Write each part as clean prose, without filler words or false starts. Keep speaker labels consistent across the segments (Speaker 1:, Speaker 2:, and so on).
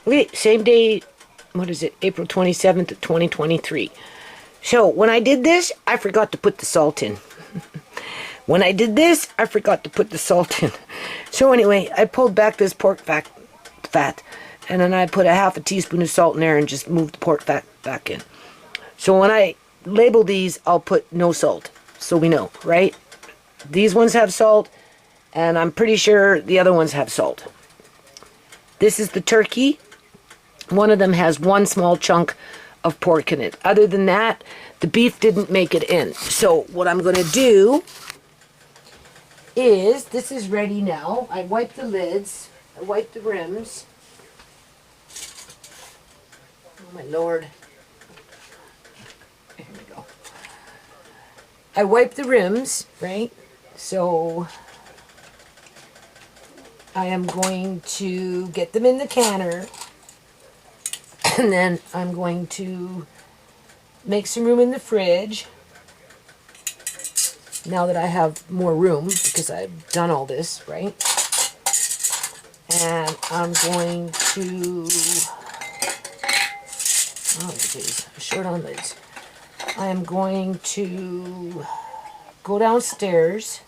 Speaker 1: Okay, same day, what is it, April 27th of 2023. So, when I did this, I forgot to put the salt in. When I did this, I forgot to put the salt in. So anyway, I pulled back this pork fat, and then I put a half a teaspoon of salt in there and just moved the pork fat back in. So when I label these, I'll put no salt, so we know, right? These ones have salt, and I'm pretty sure the other ones have salt. This is the turkey. One of them has one small chunk of pork in it. Other than that, the beef didn't make it in. So what I'm going to do is, this is ready now. I wiped the lids. I wiped the rims. Oh my Lord. Here we go. I wiped the rims, right? So I am going to get them in the canner. And then I'm going to make some room in the fridge. Now that I have more room, because I've done all this, right? And I'm going to, oh geez, short on lids. I am going to go downstairs,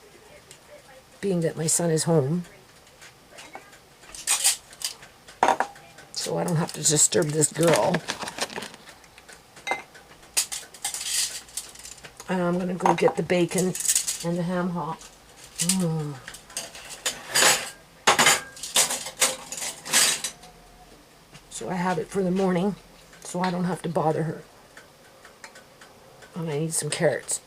Speaker 1: being that my son is home, so I don't have to disturb this girl. And I'm going to go get the bacon and the ham hock. So I have it for the morning, so I don't have to bother her. And I need some carrots,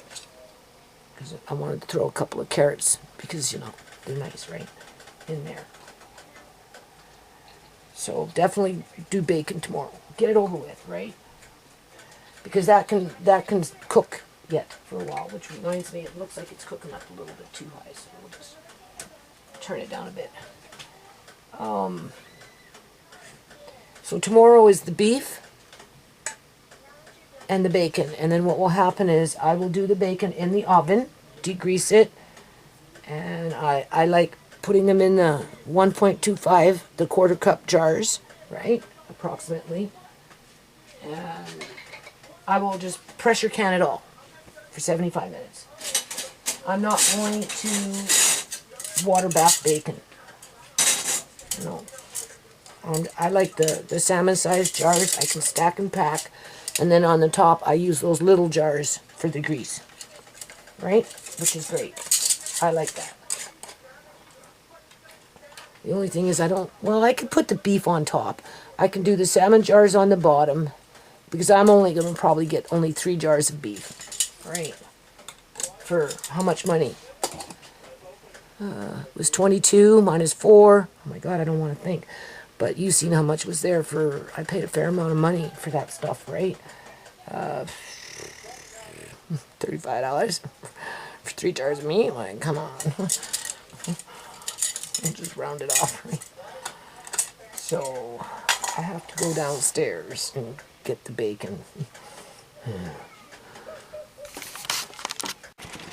Speaker 1: because I wanted to throw a couple of carrots, because, you know, they're nice, right, in there. So definitely do bacon tomorrow. Get it over with, right? Because that can cook yet for a while, which reminds me, it looks like it's cooking up a little bit too high, so we'll just turn it down a bit. So tomorrow is the beef and the bacon, and then what will happen is I will do the bacon in the oven, degrease it, and I like putting them in the 1.25, the quarter cup jars, right, approximately, and I will just pressure can it all for 75 minutes. I'm not going to water bath bacon. No. And I like the salmon sized jars. I can stack and pack. And then on the top, I use those little jars for the grease. Right? Which is great. I like that. The only thing is I can put the beef on top. I can do the salmon jars on the bottom, because I'm only going to probably get only 3 jars of beef. Right. For how much money? It was 22 minus 4. Oh my God, I don't want to think. But you've seen how much was there for, I paid a fair amount of money for that stuff, right? $35 for 3 jars of meat? Like, come on. I'll just round it off, right? So, I have to go downstairs and get the bacon.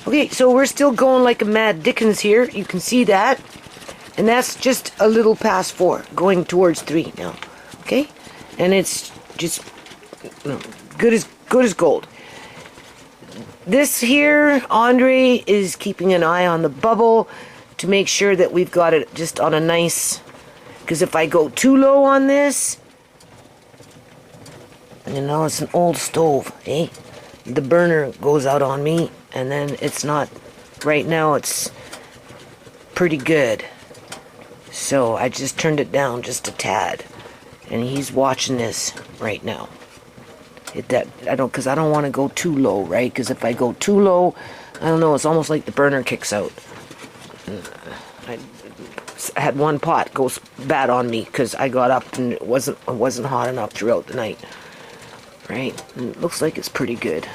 Speaker 1: Okay, so we're still going like a mad Dickens here. You can see that. And that's just a little past 4, going towards 3 now. Okay? And it's just good as gold. This here, Andre is keeping an eye on the bubble to make sure that we've got it just on a nice, because if I go too low on this, you know, it's an old stove, eh? The burner goes out on me, and then it's not, right now it's pretty good. So I just turned it down just a tad, and he's watching this right now. Because I don't want to go too low, right? Because if I go too low, I don't know, it's almost like the burner kicks out. I had one pot go bad on me because I got up and it wasn't hot enough throughout the night, right? And it looks like it's pretty good.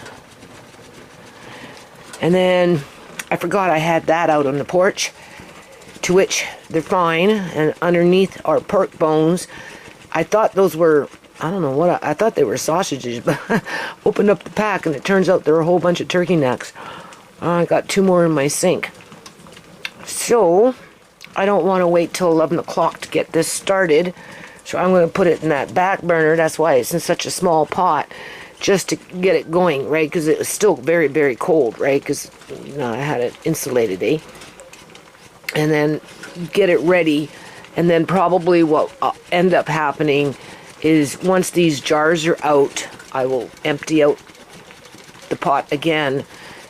Speaker 1: And then I forgot I had that out on the porch, to which they're fine, and underneath are pork bones. I thought those were, I don't know what, I thought they were sausages, but I opened up the pack and it turns out there were a whole bunch of turkey necks. I got 2 more in my sink. So, I don't want to wait till 11 o'clock to get this started, So I'm going to put it in that back burner. That's why it's in such a small pot, just to get it going, right? Because it was still very, very cold, right? Because, you know, I had it insulated, eh? And then get it ready. And then probably what will end up happening is once these jars are out, I will empty out the pot again,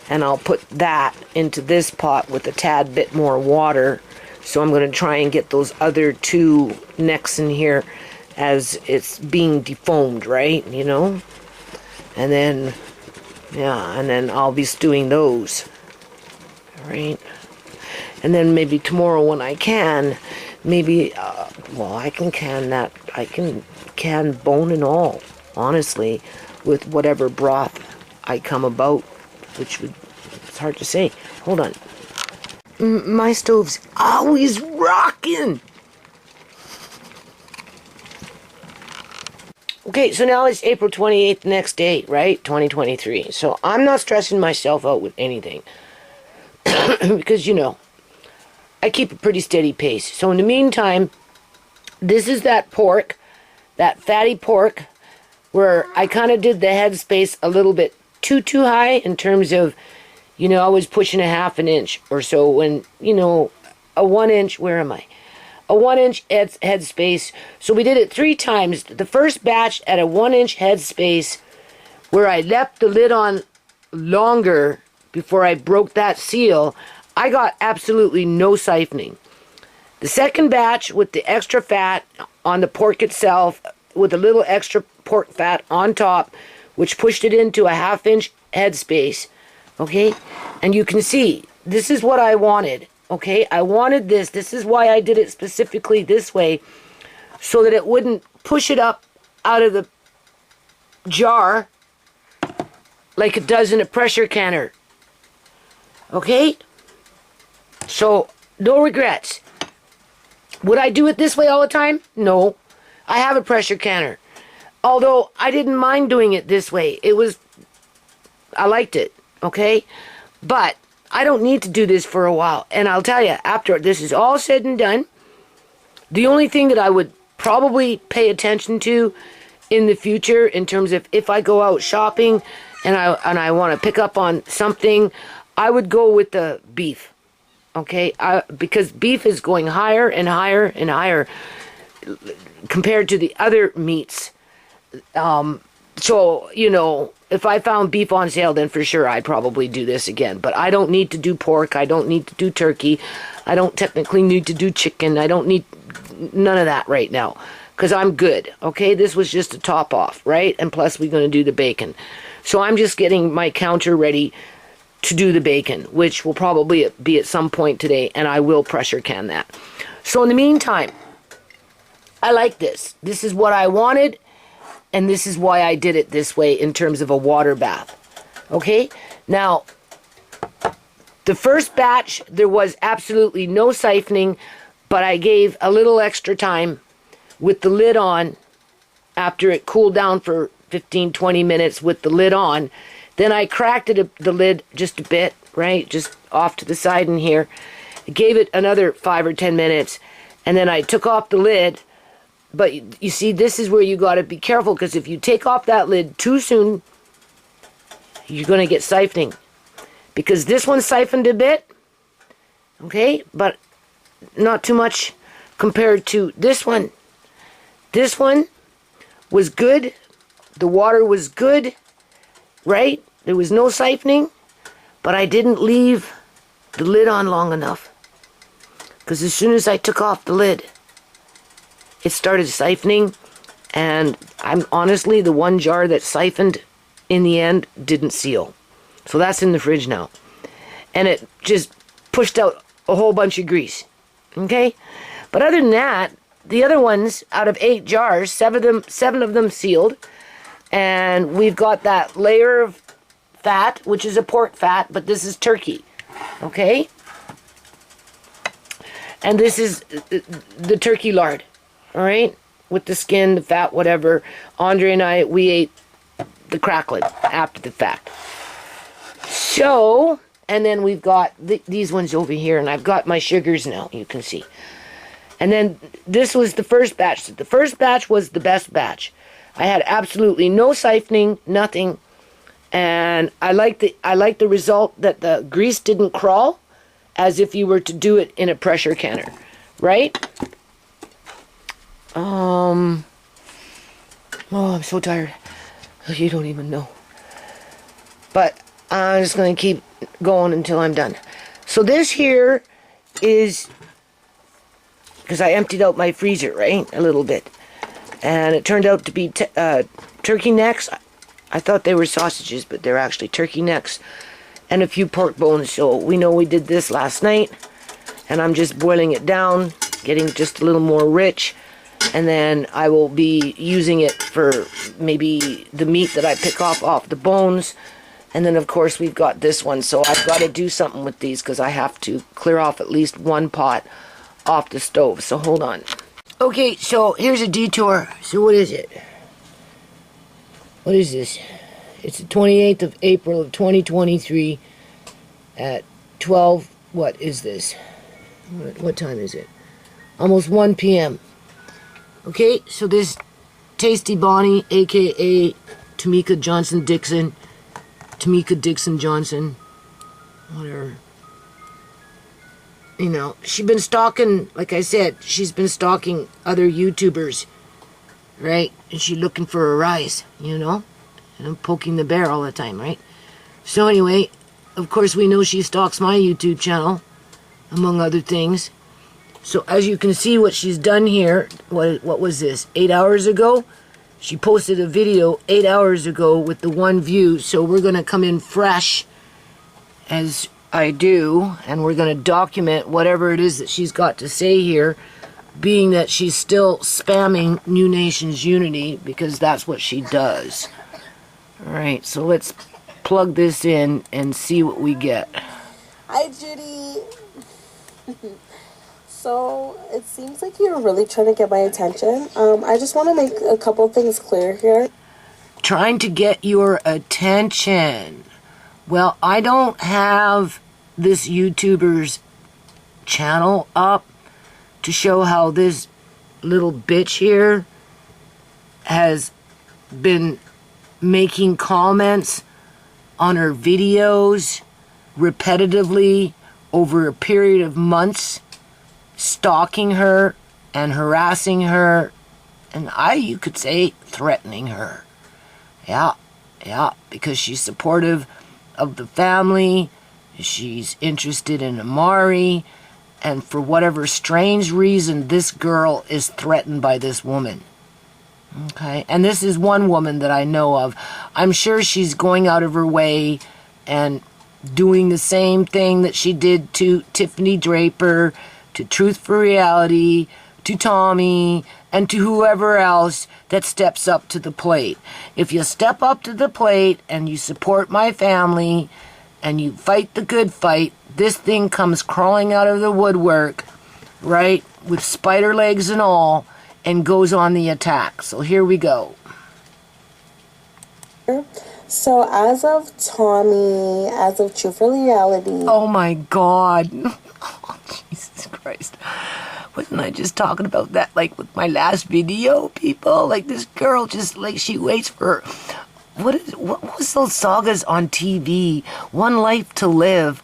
Speaker 1: and I'll put that into this pot with a tad bit more water. So I'm going to try and get those other two necks in here as it's being defoamed, right? You know? And then, yeah, and then I'll be stewing those. Alright? And then maybe tomorrow when I can, maybe, well, I can can that. I can can bone and all, honestly, with whatever broth I come about, which would, it's hard to say. Hold on. My stove's always rocking. Okay, so now it's April 28th, next day, right? 2023. So I'm not stressing myself out with anything. Because, you know, I keep a pretty steady pace. So in the meantime, this is that pork, that fatty pork, where I kind of did the head space a little bit too high in terms of, you know, I was pushing a half an inch or so when, you know, a 1 inch, where am I? A 1 inch head space. So we did it 3 times. The first batch at a 1 inch head space where I left the lid on longer before I broke that seal, I got absolutely no siphoning. The second batch with the extra fat on the pork itself with a little extra pork fat on top, which pushed it into a half inch head space. Okay, and you can see, this is what I wanted, okay? I wanted this. This is why I did it specifically this way, so that it wouldn't push it up out of the jar like it does in a pressure canner. Okay? So, no regrets. Would I do it this way all the time? No. I have a pressure canner. Although, I didn't mind doing it this way. It was, I liked it. Okay, but I don't need to do this for a while. And I'll tell you, after this is all said and done, the only thing that I would probably pay attention to in the future, in terms of if I go out shopping and I want to pick up on something, I would go with the beef. Okay, because beef is going higher and higher and higher compared to the other meats. So, you know, if I found beef on sale, then for sure I'd probably do this again. But I don't need to do pork. I don't need to do turkey. I don't technically need to do chicken. I don't need none of that right now, because I'm good. Okay, this was just a top off, right? And plus we're going to do the bacon. So I'm just getting my counter ready to do the bacon, which will probably be at some point today, and I will pressure can that. So in the meantime, I like this. This is what I wanted. And this is why I did it this way in terms of a water bath. Okay? Now, the first batch, there was absolutely no siphoning, but I gave a little extra time with the lid on after it cooled down for 15, 20 minutes with the lid on. Then I cracked the lid just a bit, right? Just off to the side in here. Gave it another 5 or 10 minutes. And then I took off the lid. But you see, this is where you got to be careful, because if you take off that lid too soon, you're going to get siphoning. Because this one siphoned a bit, okay, but not too much compared to this one. This one was good. The water was good, right? There was no siphoning, but I didn't leave the lid on long enough. Because as soon as I took off the lid, it started siphoning, and I'm honestly, the one jar that siphoned in the end didn't seal. So that's in the fridge now. And it just pushed out a whole bunch of grease. Okay? But other than that, the other ones, out of 8 jars, 7 of them sealed. And we've got that layer of fat, which is a pork fat, but this is turkey. Okay? And this is the turkey lard. All right, with the skin, the fat, whatever. Andre and I, we ate the crackling after the fact. So, and then we've got these ones over here, and I've got my sugars now, you can see. And then this was the first batch. The first batch was the best batch. I had absolutely no siphoning, nothing. And I like the result that the grease didn't crawl as if you were to do it in a pressure canner, right? Oh, I'm so tired. You don't even know. But I'm just going to keep going until I'm done. So this here is, because I emptied out my freezer, right, a little bit. And it turned out to be turkey necks. I thought they were sausages, but they're actually turkey necks. And a few pork bones. So we know we did this last night. And I'm just boiling it down, getting just a little more rich. And then I will be using it for maybe the meat that I pick off the bones. And then, of course, we've got this one. So I've got to do something with these because I have to clear off at least one pot off the stove. So hold on. Okay, so here's a detour. So what is it? What is this? It's the 28th of April of 2023 at 12. What is this? What time is it? Almost 1 p.m. Okay, so this Tasty Bonnie, a.k.a. Tomeka Dixon Johnson, whatever. You know, she's been stalking, like I said, she's been stalking other YouTubers, right? And she's looking for a rise, you know? And I'm poking the bear all the time, right? So anyway, of course we know she stalks my YouTube channel, among other things. So as you can see what she's done here, what was this, 8 hours ago? She posted a video 8 hours ago with the 1 view, so we're going to come in fresh as I do, and we're going to document whatever it is that she's got to say here, being that she's still spamming New Nations Unity, because that's what she does. Alright, so let's plug this in and see what we get.
Speaker 2: Hi, Judy. So, it seems like you're really trying to get my attention. I just want to make a couple things clear here.
Speaker 1: Trying to get your attention. Well, I don't have this YouTuber's channel up to show how this little bitch here has been making comments on her videos repetitively over a period of months, stalking her and harassing her, and you could say threatening her. Yeah, because she's supportive of the family, she's interested in Amari, and for whatever strange reason, this girl is threatened by this woman. Okay, and this is one woman that I know of. I'm sure she's going out of her way and doing the same thing that she did to Tiffany Draper, to Truth for Reality, to Tommy, and to whoever else that steps up to the plate. If you step up to the plate and you support my family and you fight the good fight, this thing comes crawling out of the woodwork, right, with spider legs and all, and goes on the attack. So here we go.
Speaker 2: So as of Tommy, as of Truth for Reality...
Speaker 1: Oh my God. Oh, Jesus Christ. Wasn't I just talking about that, like, with my last video, people? Like, this girl just, like, she waits for... What was those sagas on TV? One Life to Live,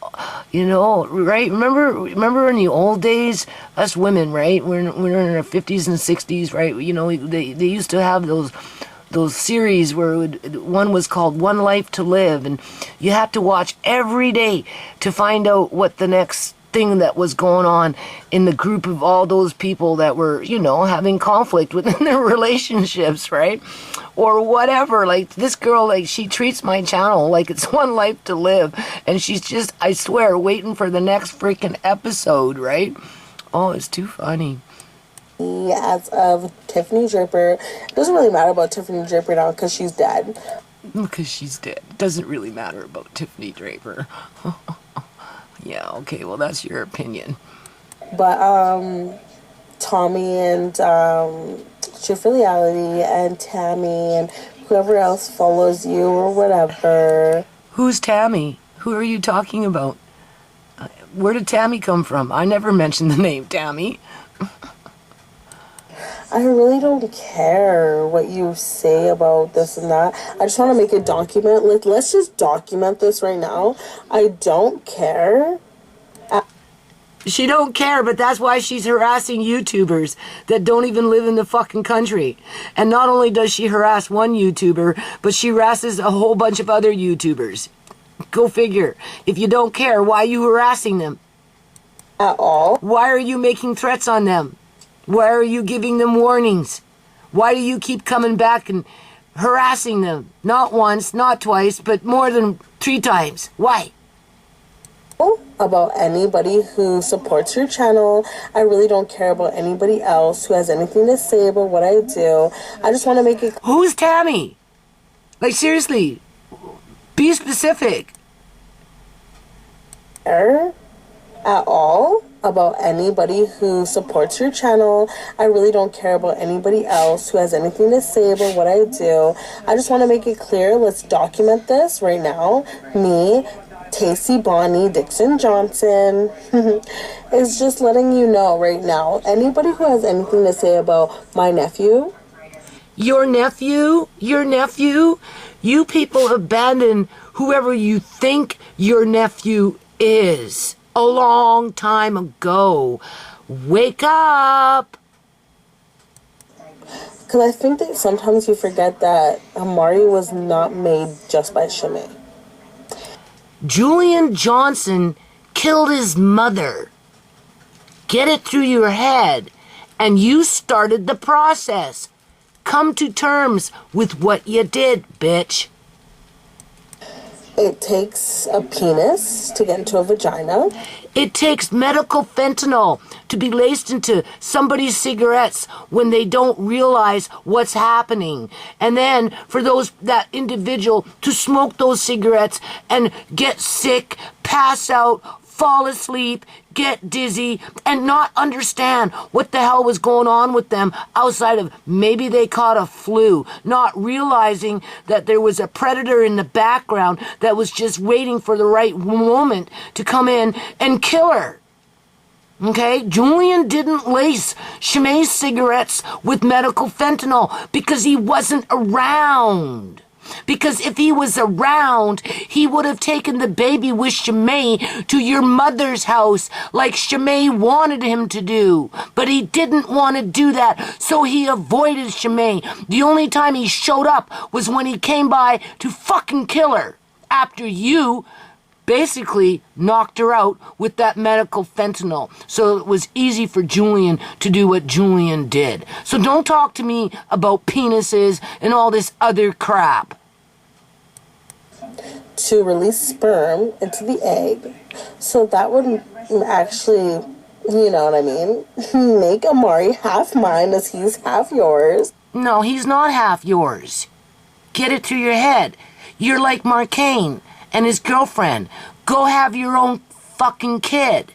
Speaker 1: you know, right? Remember in the old days, us women, right? We're in our 50s and 60s, right? You know, they used to have those series where one was called One Life to Live, and you had to watch every day to find out what the next thing that was going on in the group of all those people that were, you know, having conflict within their relationships, right? Or whatever. Like, this girl, like, she treats my channel like it's One Life to Live, and she's just, I swear, waiting for the next freaking episode, right? Oh, it's too funny.
Speaker 2: As of Tiffany Draper, it doesn't really matter about Tiffany Draper now because she's dead.
Speaker 1: Because she's dead. It doesn't really matter about Tiffany Draper. Yeah, okay, well, that's your opinion.
Speaker 2: But, Tommy and, Truth for Reality and Tammy and whoever else follows you or whatever.
Speaker 1: Who's Tammy? Who are you talking about? Where did Tammy come from? I never mentioned the name Tammy.
Speaker 2: I really don't care what you say about this and that. I just want to make a document. Like, let's just document this right now. I don't care.
Speaker 1: She don't care, but that's why she's harassing YouTubers that don't even live in the fucking country. And not only does she harass one YouTuber, but she harasses a whole bunch of other YouTubers. Go figure. If you don't care, why are you harassing them?
Speaker 2: At all.
Speaker 1: Why are you making threats on them? Why are you giving them warnings? Why do you keep coming back and harassing them? Not once, not twice, but more than 3 times. Why?
Speaker 2: About anybody who supports your channel. I really don't care about anybody else who has anything to say about what I do. I just want to make it...
Speaker 1: Who's Tammy? Like, seriously, be specific.
Speaker 2: At all about anybody who supports your channel. I really don't care about anybody else who has anything to say about what I do. I just want to make it clear. Let's document this right now. Me, Casey Bonnie Dixon Johnson is just letting you know right now. Anybody who has anything to say about my nephew.
Speaker 1: Your nephew? Your nephew? You people abandoned whoever you think your nephew is a long time ago. Wake up!
Speaker 2: Because I think that sometimes you forget that Amari was not made just by Shimei.
Speaker 1: Julian Johnson killed his mother. Get it through your head. And you started the process. Come to terms with what you did, bitch.
Speaker 2: It takes a penis to get into a vagina.
Speaker 1: It takes medical fentanyl to be laced into somebody's cigarettes when they don't realize what's happening. And then for that individual to smoke those cigarettes and get sick, pass out, fall asleep, get dizzy, and not understand what the hell was going on with them outside of maybe they caught a flu, not realizing that there was a predator in the background that was just waiting for the right moment to come in and kill her. Okay? Julian didn't lace Shimei's cigarettes with medical fentanyl because he wasn't around. Because if he was around, he would have taken the baby with Shimei to your mother's house like Shimei wanted him to do. But he didn't want to do that, so he avoided Shimei. The only time he showed up was when he came by to fucking kill her. After you basically knocked her out with that medical fentanyl. So it was easy for Julian to do what Julian did. So don't talk to me about penises and all this other crap.
Speaker 2: To release sperm into the egg. So that would actually, you know what I mean, make Amari half mine as he's half yours.
Speaker 1: No, he's not half yours. Get it through your head. You're like Marcane and his girlfriend. Go have your own fucking kid.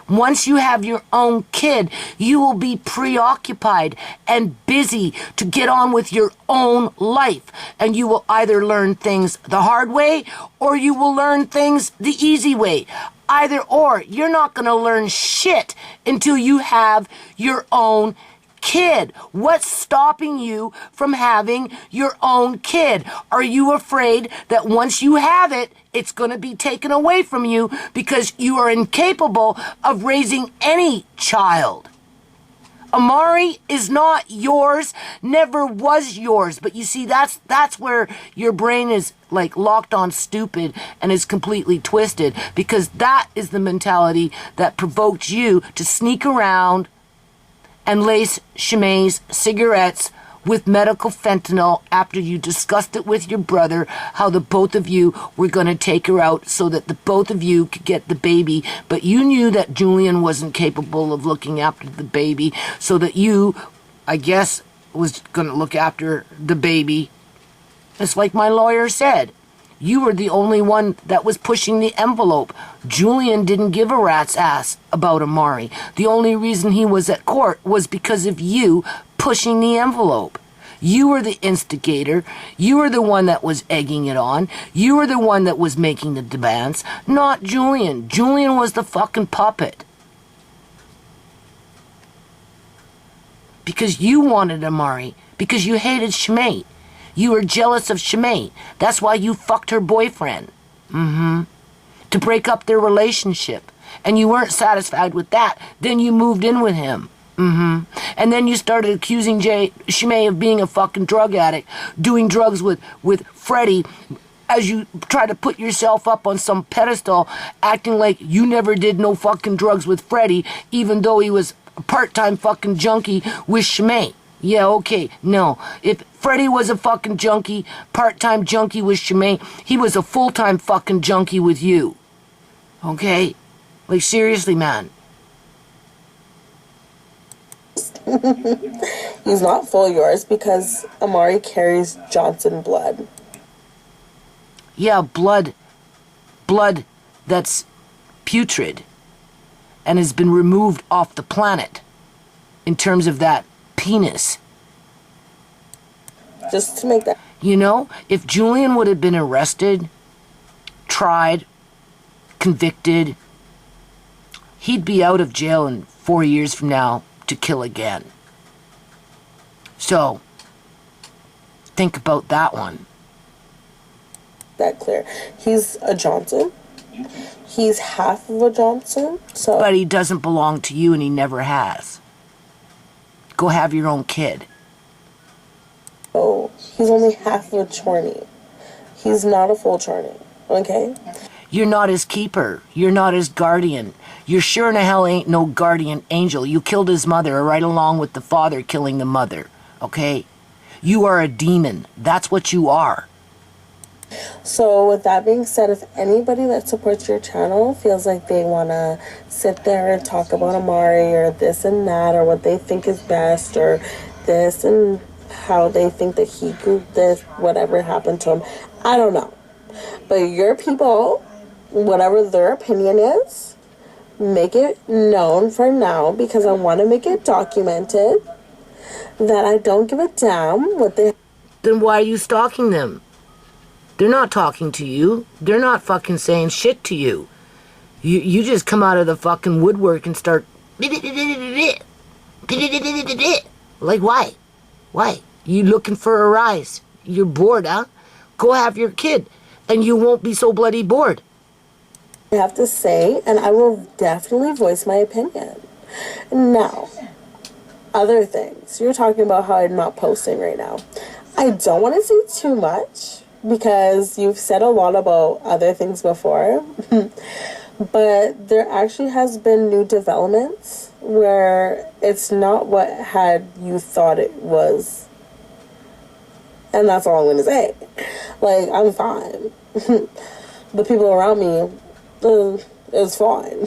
Speaker 1: Once you have your own kid, you will be preoccupied and busy to get on with your own life. And you will either learn things the hard way or you will learn things the easy way. Either or, you're not going to learn shit until you have your own kid. What's stopping you from having your own kid? Are you afraid that once you have it, it's going to be taken away from you because you are incapable of raising any child? Amari is not yours, never was yours. But you see, that's where your brain is like locked on stupid and is completely twisted, because that is the mentality that provoked you to sneak around and lace Shimei's cigarettes with medical fentanyl after you discussed it with your brother, how the both of you were going to take her out so that the both of you could get the baby. But you knew that Julian wasn't capable of looking after the baby, so that you, I guess, was going to look after the baby. It's like my lawyer said. You were the only one that was pushing the envelope. Julian didn't give a rat's ass about Amari. The only reason he was at court was because of you pushing the envelope. You were the instigator. You were the one that was egging it on. You were the one that was making the demands, not Julian. Julian was the fucking puppet. Because you wanted Amari. Because you hated Shmei. You were jealous of Shmei. That's why you fucked her boyfriend. To break up their relationship. And you weren't satisfied with that. Then you moved in with him. And then you started accusing Shmei of being a fucking drug addict. Doing drugs with Freddie. As you try to put yourself up on some pedestal. Acting like you never did no fucking drugs with Freddie. Even though he was a part-time fucking junkie with Shmei. Yeah, okay, no. If Freddie was a fucking junkie, part-time junkie with Shmei, he was a full-time fucking junkie with you. Okay? Like, seriously, man.
Speaker 2: He's not full yours because Amari carries Johnson blood.
Speaker 1: Yeah, blood that's putrid and has been removed off the planet in terms of that penis.
Speaker 2: Just to make that...
Speaker 1: You know, if Julian would have been arrested, tried, convicted, he'd be out of jail in 4 years from now to kill again. So, think about that one.
Speaker 2: That clear. He's a Johnson. He's half of a Johnson. So,
Speaker 1: but he doesn't belong to you and he never has. Go have your own kid.
Speaker 2: Oh, he's only half of a Chorney. He's not a full Chorney, okay?
Speaker 1: You're not his keeper. You're not his guardian. You sure in the hell ain't no guardian angel. You killed his mother right along with the father killing the mother, okay? You are a demon. That's what you are.
Speaker 2: So with that being said, if anybody that supports your channel feels like they want to sit there and talk about Amari or this and that or what they think is best or this and how they think that he grew this, whatever happened to him, I don't know. But your people, whatever their opinion is, make it known for now because I want to make it documented that I don't give a damn what they...
Speaker 1: Then why are you stalking them? They're not talking to you. They're not fucking saying shit to you. You just come out of the fucking woodwork and start... Like, why? Why? You looking for a rise? You're bored, huh? Go have your kid, and you won't be so bloody bored.
Speaker 2: I have to say, and I will definitely voice my opinion. Now, other things. You're talking about how I'm not posting right now. I don't want to say too much, because you've said a lot about other things before, but there actually has been new developments where it's not what had you thought it was. And that's all I'm going to say. Like, I'm fine. The people around me, it's fine.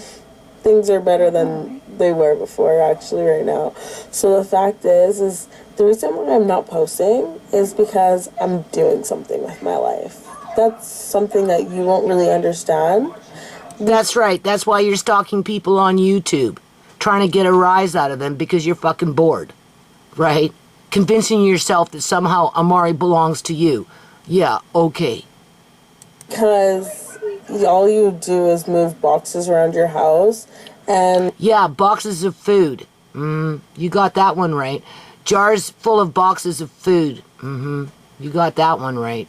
Speaker 2: Things are better than they were before, actually, right now. So the fact is the reason why I'm not posting is because I'm doing something with my life. That's something that you won't really understand.
Speaker 1: That's right. That's why you're stalking people on YouTube. Trying to get a rise out of them because you're fucking bored. Right? Convincing yourself that somehow Amari belongs to you. Yeah, okay.
Speaker 2: Because all you do is move boxes around your house and...
Speaker 1: Yeah, boxes of food. You got that one right. Jars full of boxes of food. You got that one right.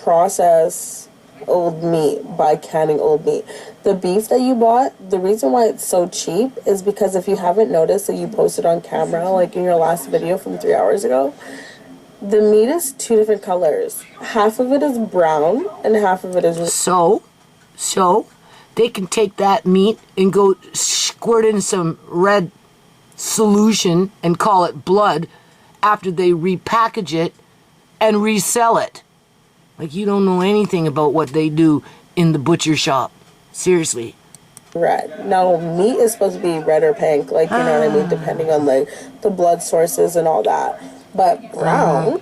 Speaker 2: Process old meat by canning old meat. The beef that you bought, the reason why it's so cheap is because if you haven't noticed that you posted on camera, like in your last video from 3 hours ago, the meat is 2 different colors. Half of it is brown and half of it is...
Speaker 1: So, they can take that meat and go squirt in some red solution and call it blood after they repackage it and resell it. Like you don't know anything about what they do in the butcher shop. Seriously.
Speaker 2: Red. Now, meat is supposed to be red or pink, like, you know what I mean, depending on, like, the blood sources and all that. But brown,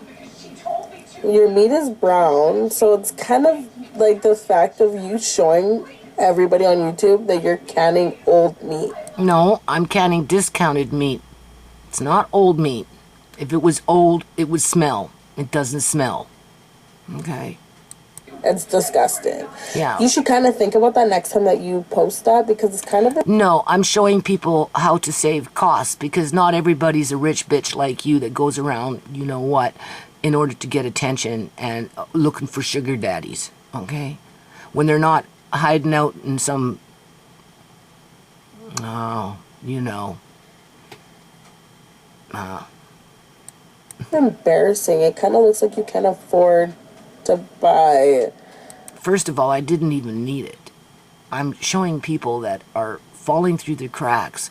Speaker 2: your meat is brown, so it's kind of like the fact of you showing everybody on YouTube that you're canning old meat.
Speaker 1: No, I'm canning discounted meat. It's not old meat. If it was old, it would smell. It doesn't smell. Okay.
Speaker 2: It's disgusting.
Speaker 1: Yeah.
Speaker 2: You should kind of think about that next time that you post that, because it's kind of...
Speaker 1: No, I'm showing people how to save costs, because not everybody's a rich bitch like you that goes around, you know what, in order to get attention and looking for sugar daddies, okay? When they're not hiding out in some, you know,
Speaker 2: embarrassing. It kind of looks like you can't afford to buy it.
Speaker 1: First of all, I didn't even need it. I'm showing people that are falling through the cracks,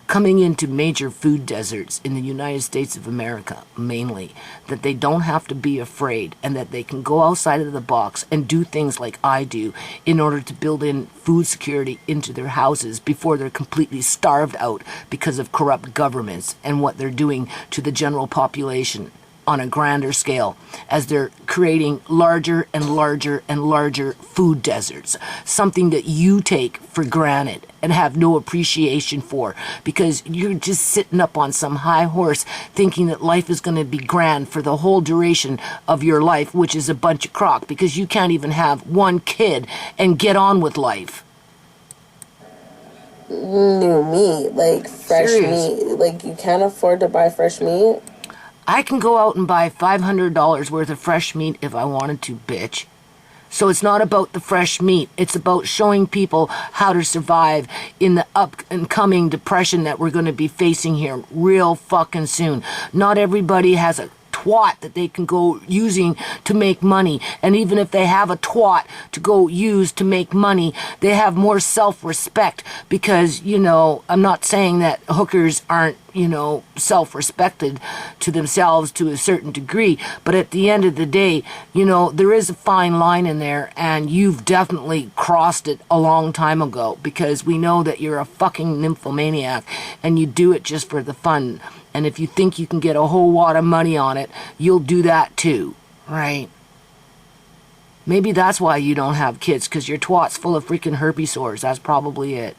Speaker 1: coming into major food deserts in the United States of America, mainly, that they don't have to be afraid and that they can go outside of the box and do things like I do in order to build in food security into their houses before they're completely starved out because of corrupt governments and what they're doing to the general population on a grander scale as they're creating larger and larger and larger food deserts, something that you take for granted and have no appreciation for because you're just sitting up on some high horse thinking that life is going to be grand for the whole duration of your life, which is a bunch of crock because you can't even have one kid and get on with life.
Speaker 2: New meat, like fresh meat, like you can't afford to buy fresh meat.
Speaker 1: I can go out and buy $500 worth of fresh meat if I wanted to, bitch. So it's not about the fresh meat. It's about showing people how to survive in the up and coming depression that we're going to be facing here real fucking soon. Not everybody has a twat that they can go using to make money, and even if they have a twat to go use to make money, they have more self-respect because, you know, I'm not saying that hookers aren't, you know, self-respected to themselves to a certain degree, but at the end of the day, you know, there is a fine line in there, and you've definitely crossed it a long time ago because we know that you're a fucking nymphomaniac and you do it just for the fun. And if you think you can get a whole lot of money on it, you'll do that too, right? Maybe that's why you don't have kids, because your twat's full of freaking herpes sores. That's probably it.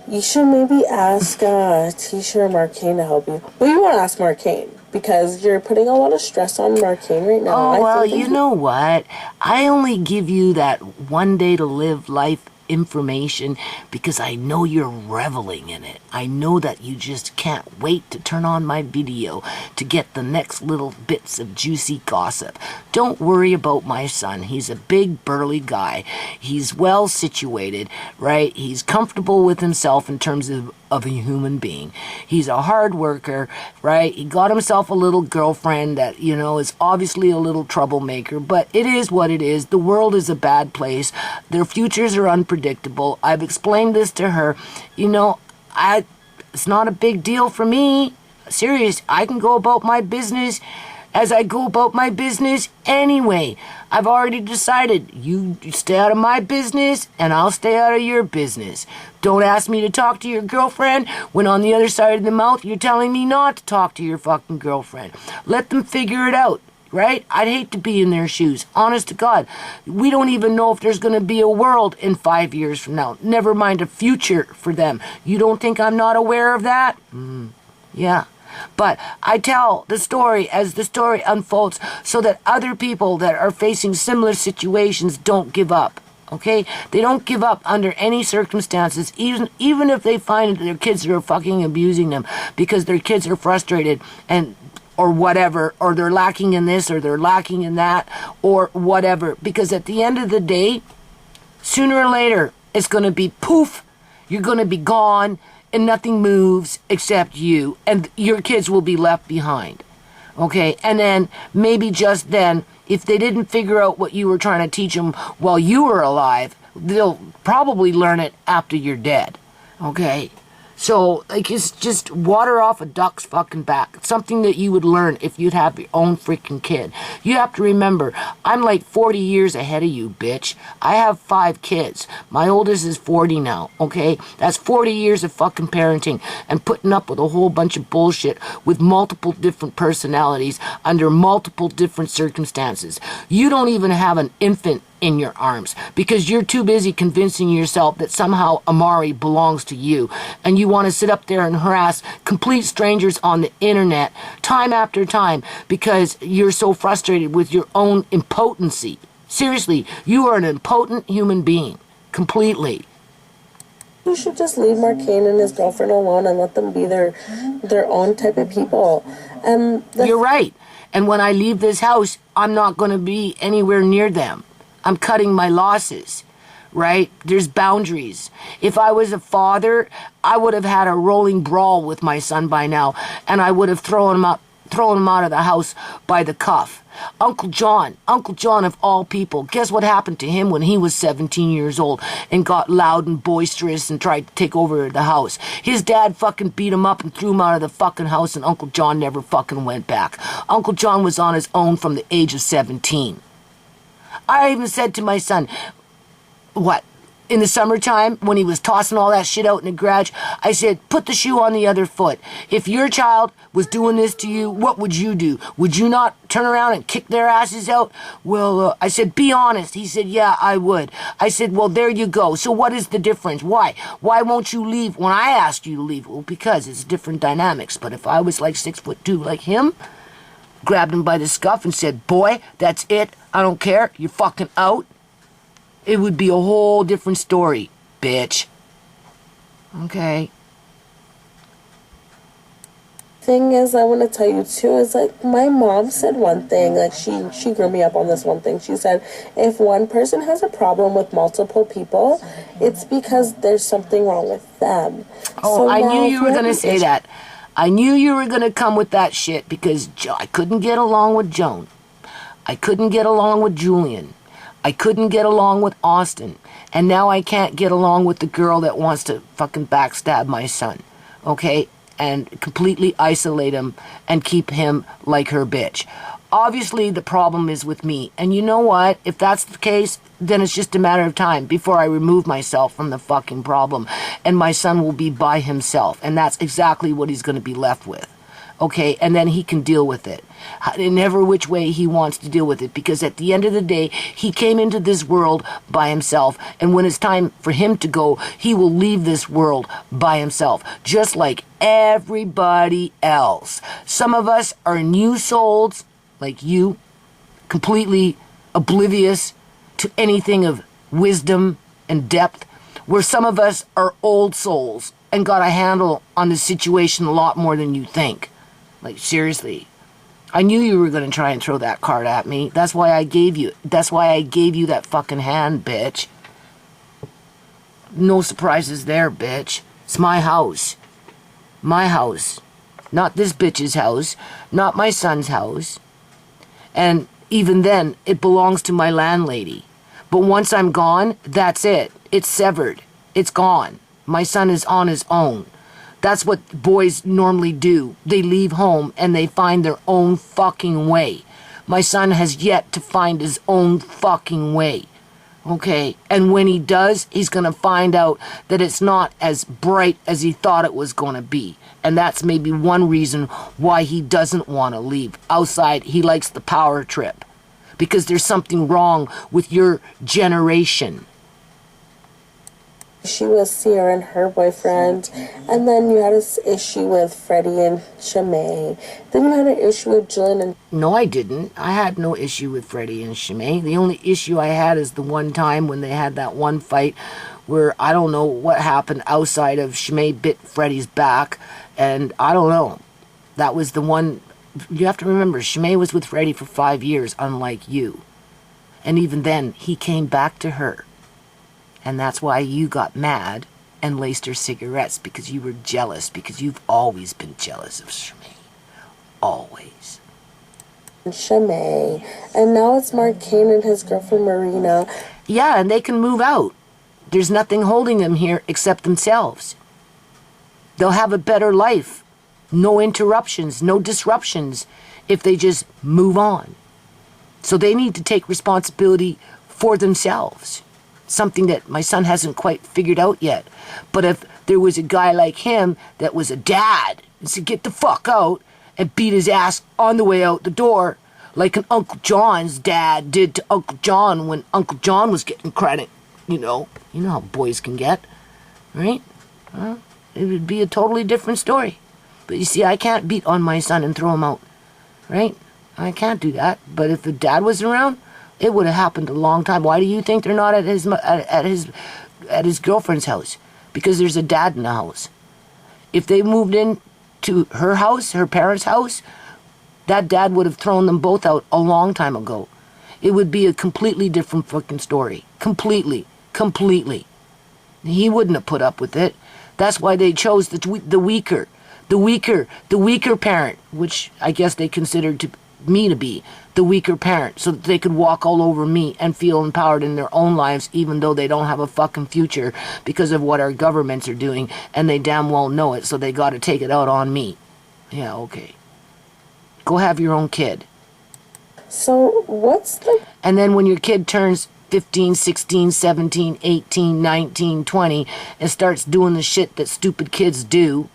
Speaker 2: You should maybe ask Tisha or Marcane to help you. Well, you want to ask Marcane because you're putting a lot of stress on Marcane right now.
Speaker 1: Oh, well, you know what? I only give you that one day to live life information because I know you're reveling in it. I know that you just can't wait to turn on my video to get the next little bits of juicy gossip. Don't worry about my son. He's a big burly guy. He's well situated, right? He's comfortable with himself in terms of a human being. He's a hard worker, right? He got himself a little girlfriend that, you know, is obviously a little troublemaker, but it is what it is. The world is a bad place. Their futures are unpredictable. I've explained this to her. You know, it's not a big deal for me. Serious. I can go about my business as I go about my business anyway. I've already decided you stay out of my business and I'll stay out of your business. Don't ask me to talk to your girlfriend when on the other side of the mouth you're telling me not to talk to your fucking girlfriend. Let them figure it out, right? I'd hate to be in their shoes. Honest to God. We don't even know if there's going to be a world in 5 years from now. Never mind a future for them. You don't think I'm not aware of that? Yeah. But I tell the story as the story unfolds so that other people that are facing similar situations don't give up, okay? They don't give up under any circumstances, even if they find that their kids are fucking abusing them because their kids are frustrated and or whatever, or they're lacking in this or they're lacking in that or whatever. Because at the end of the day, sooner or later, it's going to be poof, you're going to be gone, and nothing moves except you, and your kids will be left behind, okay? And then, maybe just then, if they didn't figure out what you were trying to teach them while you were alive, they'll probably learn it after you're dead, okay? So, like, it's just water off a duck's fucking back. It's something that you would learn if you'd have your own freaking kid. You have to remember, I'm like 40 years ahead of you, bitch. I have 5 kids. My oldest is 40 now, okay? That's 40 years of fucking parenting and putting up with a whole bunch of bullshit with multiple different personalities under multiple different circumstances. You don't even have an infant in your arms because you're too busy convincing yourself that somehow Amari belongs to you, and you want to sit up there and harass complete strangers on the internet time after time because you're so frustrated with your own impotency. Seriously, you are an impotent human being. Completely.
Speaker 2: You should just leave Marcane and his girlfriend alone and let them be their own type of people. And
Speaker 1: you're right. And when I leave this house, I'm not going to be anywhere near them. I'm cutting my losses, right? There's boundaries. If I was a father, I would have had a rolling brawl with my son by now, and I would have thrown him out of the house by the cuff. Uncle John of all people, guess what happened to him when he was 17 years old and got loud and boisterous and tried to take over the house? His dad fucking beat him up and threw him out of the fucking house, and Uncle John never fucking went back. Uncle John was on his own from the age of 17. I even said to my son, what, in the summertime, when he was tossing all that shit out in the garage, I said, put the shoe on the other foot. If your child was doing this to you, what would you do? Would you not turn around and kick their asses out? Well, I said, be honest. He said, yeah, I would. I said, well, there you go. So what is the difference? Why? Why won't you leave when I asked you to leave? Well, because it's different dynamics. But if I was like 6'2" like him, grabbed him by the scuff and said, boy, that's it. I don't care. You're fucking out. It would be a whole different story, bitch. Okay.
Speaker 2: Thing is, I want to tell you too, is like my mom said one thing, like she grew me up on this one thing. She said, if one person has a problem with multiple people, it's because there's something wrong with them.
Speaker 1: Oh, so I knew you were going to say that. I knew you were going to come with that shit because I couldn't get along with Joan. I couldn't get along with Julian. I couldn't get along with Austin. And now I can't get along with the girl that wants to fucking backstab my son. Okay? And completely isolate him and keep him like her bitch. Obviously, the problem is with me. And you know what? If that's the case, then it's just a matter of time before I remove myself from the fucking problem. And my son will be by himself. And that's exactly what he's going to be left with. Okay? And then he can deal with it in every which way he wants to deal with it. Because at the end of the day, he came into this world by himself. And when it's time for him to go, he will leave this world by himself. Just like everybody else. Some of us are new souls, like you, completely oblivious to anything of wisdom and depth, where some of us are old souls and got a handle on the situation a lot more than you think. Like, seriously. I knew you were going to try and throw that card at me. That's why I gave you that fucking hand, bitch. No surprises there, bitch. It's my house. My house. Not this bitch's house. Not my son's house. And even then, it belongs to my landlady. But once I'm gone, that's it. It's severed. It's gone. My son is on his own. That's what boys normally do. They leave home and they find their own fucking way. My son has yet to find his own fucking way. Okay? And when he does, he's going to find out that it's not as bright as he thought it was going to be. And that's maybe one reason why he doesn't want to leave. Outside, he likes the power trip. Because there's something wrong with your generation.
Speaker 2: She was Sierra and her boyfriend, and then you had an issue with Freddie and Shimei. Then you had an issue with Julian and...
Speaker 1: No, I didn't. I had no issue with Freddie and Shimei. The only issue I had is the one time when they had that one fight where I don't know what happened outside of Shimei bit Freddie's back, and I don't know. That was the one... You have to remember, Shimei was with Freddie for 5 years, unlike you. And even then, he came back to her. And that's why you got mad and laced her cigarettes, because you were jealous, because you've always been jealous of Shimei. Always.
Speaker 2: Shimei. And now it's Marcane and his girlfriend Marina.
Speaker 1: Yeah, and they can move out. There's nothing holding them here except themselves. They'll have a better life. No interruptions, no disruptions, if they just move on. So they need to take responsibility for themselves. Something that my son hasn't quite figured out yet. But if there was a guy like him that was a dad and said, get the fuck out, and beat his ass on the way out the door, like an Uncle John's dad did to Uncle John when Uncle John was getting credit. You know how boys can get, right? It would be a totally different story. But you see, I can't beat on my son and throw him out, right? I can't do that. But if the dad was around, it would have happened a long time. Why do you think they're not at his girlfriend's house? Because there's a dad in the house. If they moved in to her house, her parents' house, that dad would have thrown them both out a long time ago. It would be a completely different fucking story. Completely. He wouldn't have put up with it. That's why they chose the weaker parent, which I guess they considered me to be the weaker parent, so that they could walk all over me and feel empowered in their own lives, even though they don't have a fucking future because of what our governments are doing, and they damn well know it, so they got to take it out on me. Yeah, okay. Go have your own kid.
Speaker 2: So
Speaker 1: And then when your kid turns 15, 16, 17, 18, 19, 20, and starts doing the shit that stupid kids do,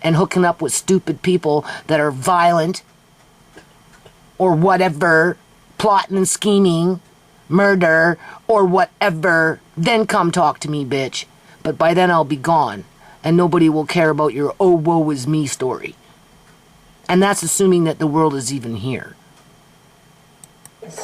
Speaker 1: and hooking up with stupid people that are violent, or whatever, plotting and scheming, murder, or whatever, then come talk to me, bitch. But by then I'll be gone, and nobody will care about your oh, woe is me story. And that's assuming that the world is even here.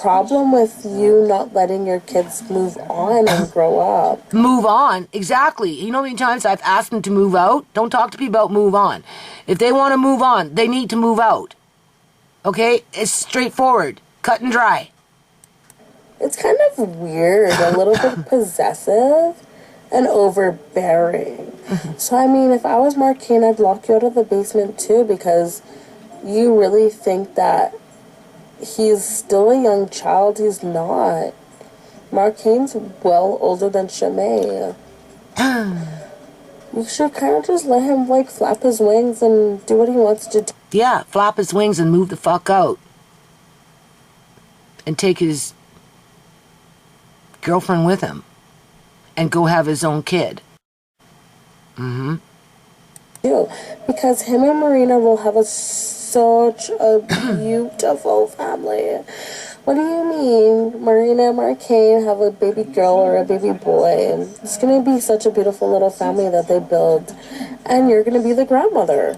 Speaker 2: Problem with you not letting your kids move on and grow up?
Speaker 1: Move on, exactly. You know how many times I've asked them to move out? Don't talk to me about move on. If they want to move on, they need to move out. Okay? It's straightforward. Cut and dry.
Speaker 2: It's kind of weird, a little bit possessive and overbearing. So, I mean, if I was Marquine, I'd lock you out of the basement too, because you really think that he's still a young child. He's not. Marquine's well older than Shimei. You should kind of just let him, like, flap his wings and do what he wants to do.
Speaker 1: Yeah, flap his wings and move the fuck out. And take his girlfriend with him. And go have his own kid.
Speaker 2: Because him and Marina will have such a beautiful family. What do you mean? Marina and Marquine have a baby girl or a baby boy. It's going to be such a beautiful little family that they build. And you're going to be the grandmother.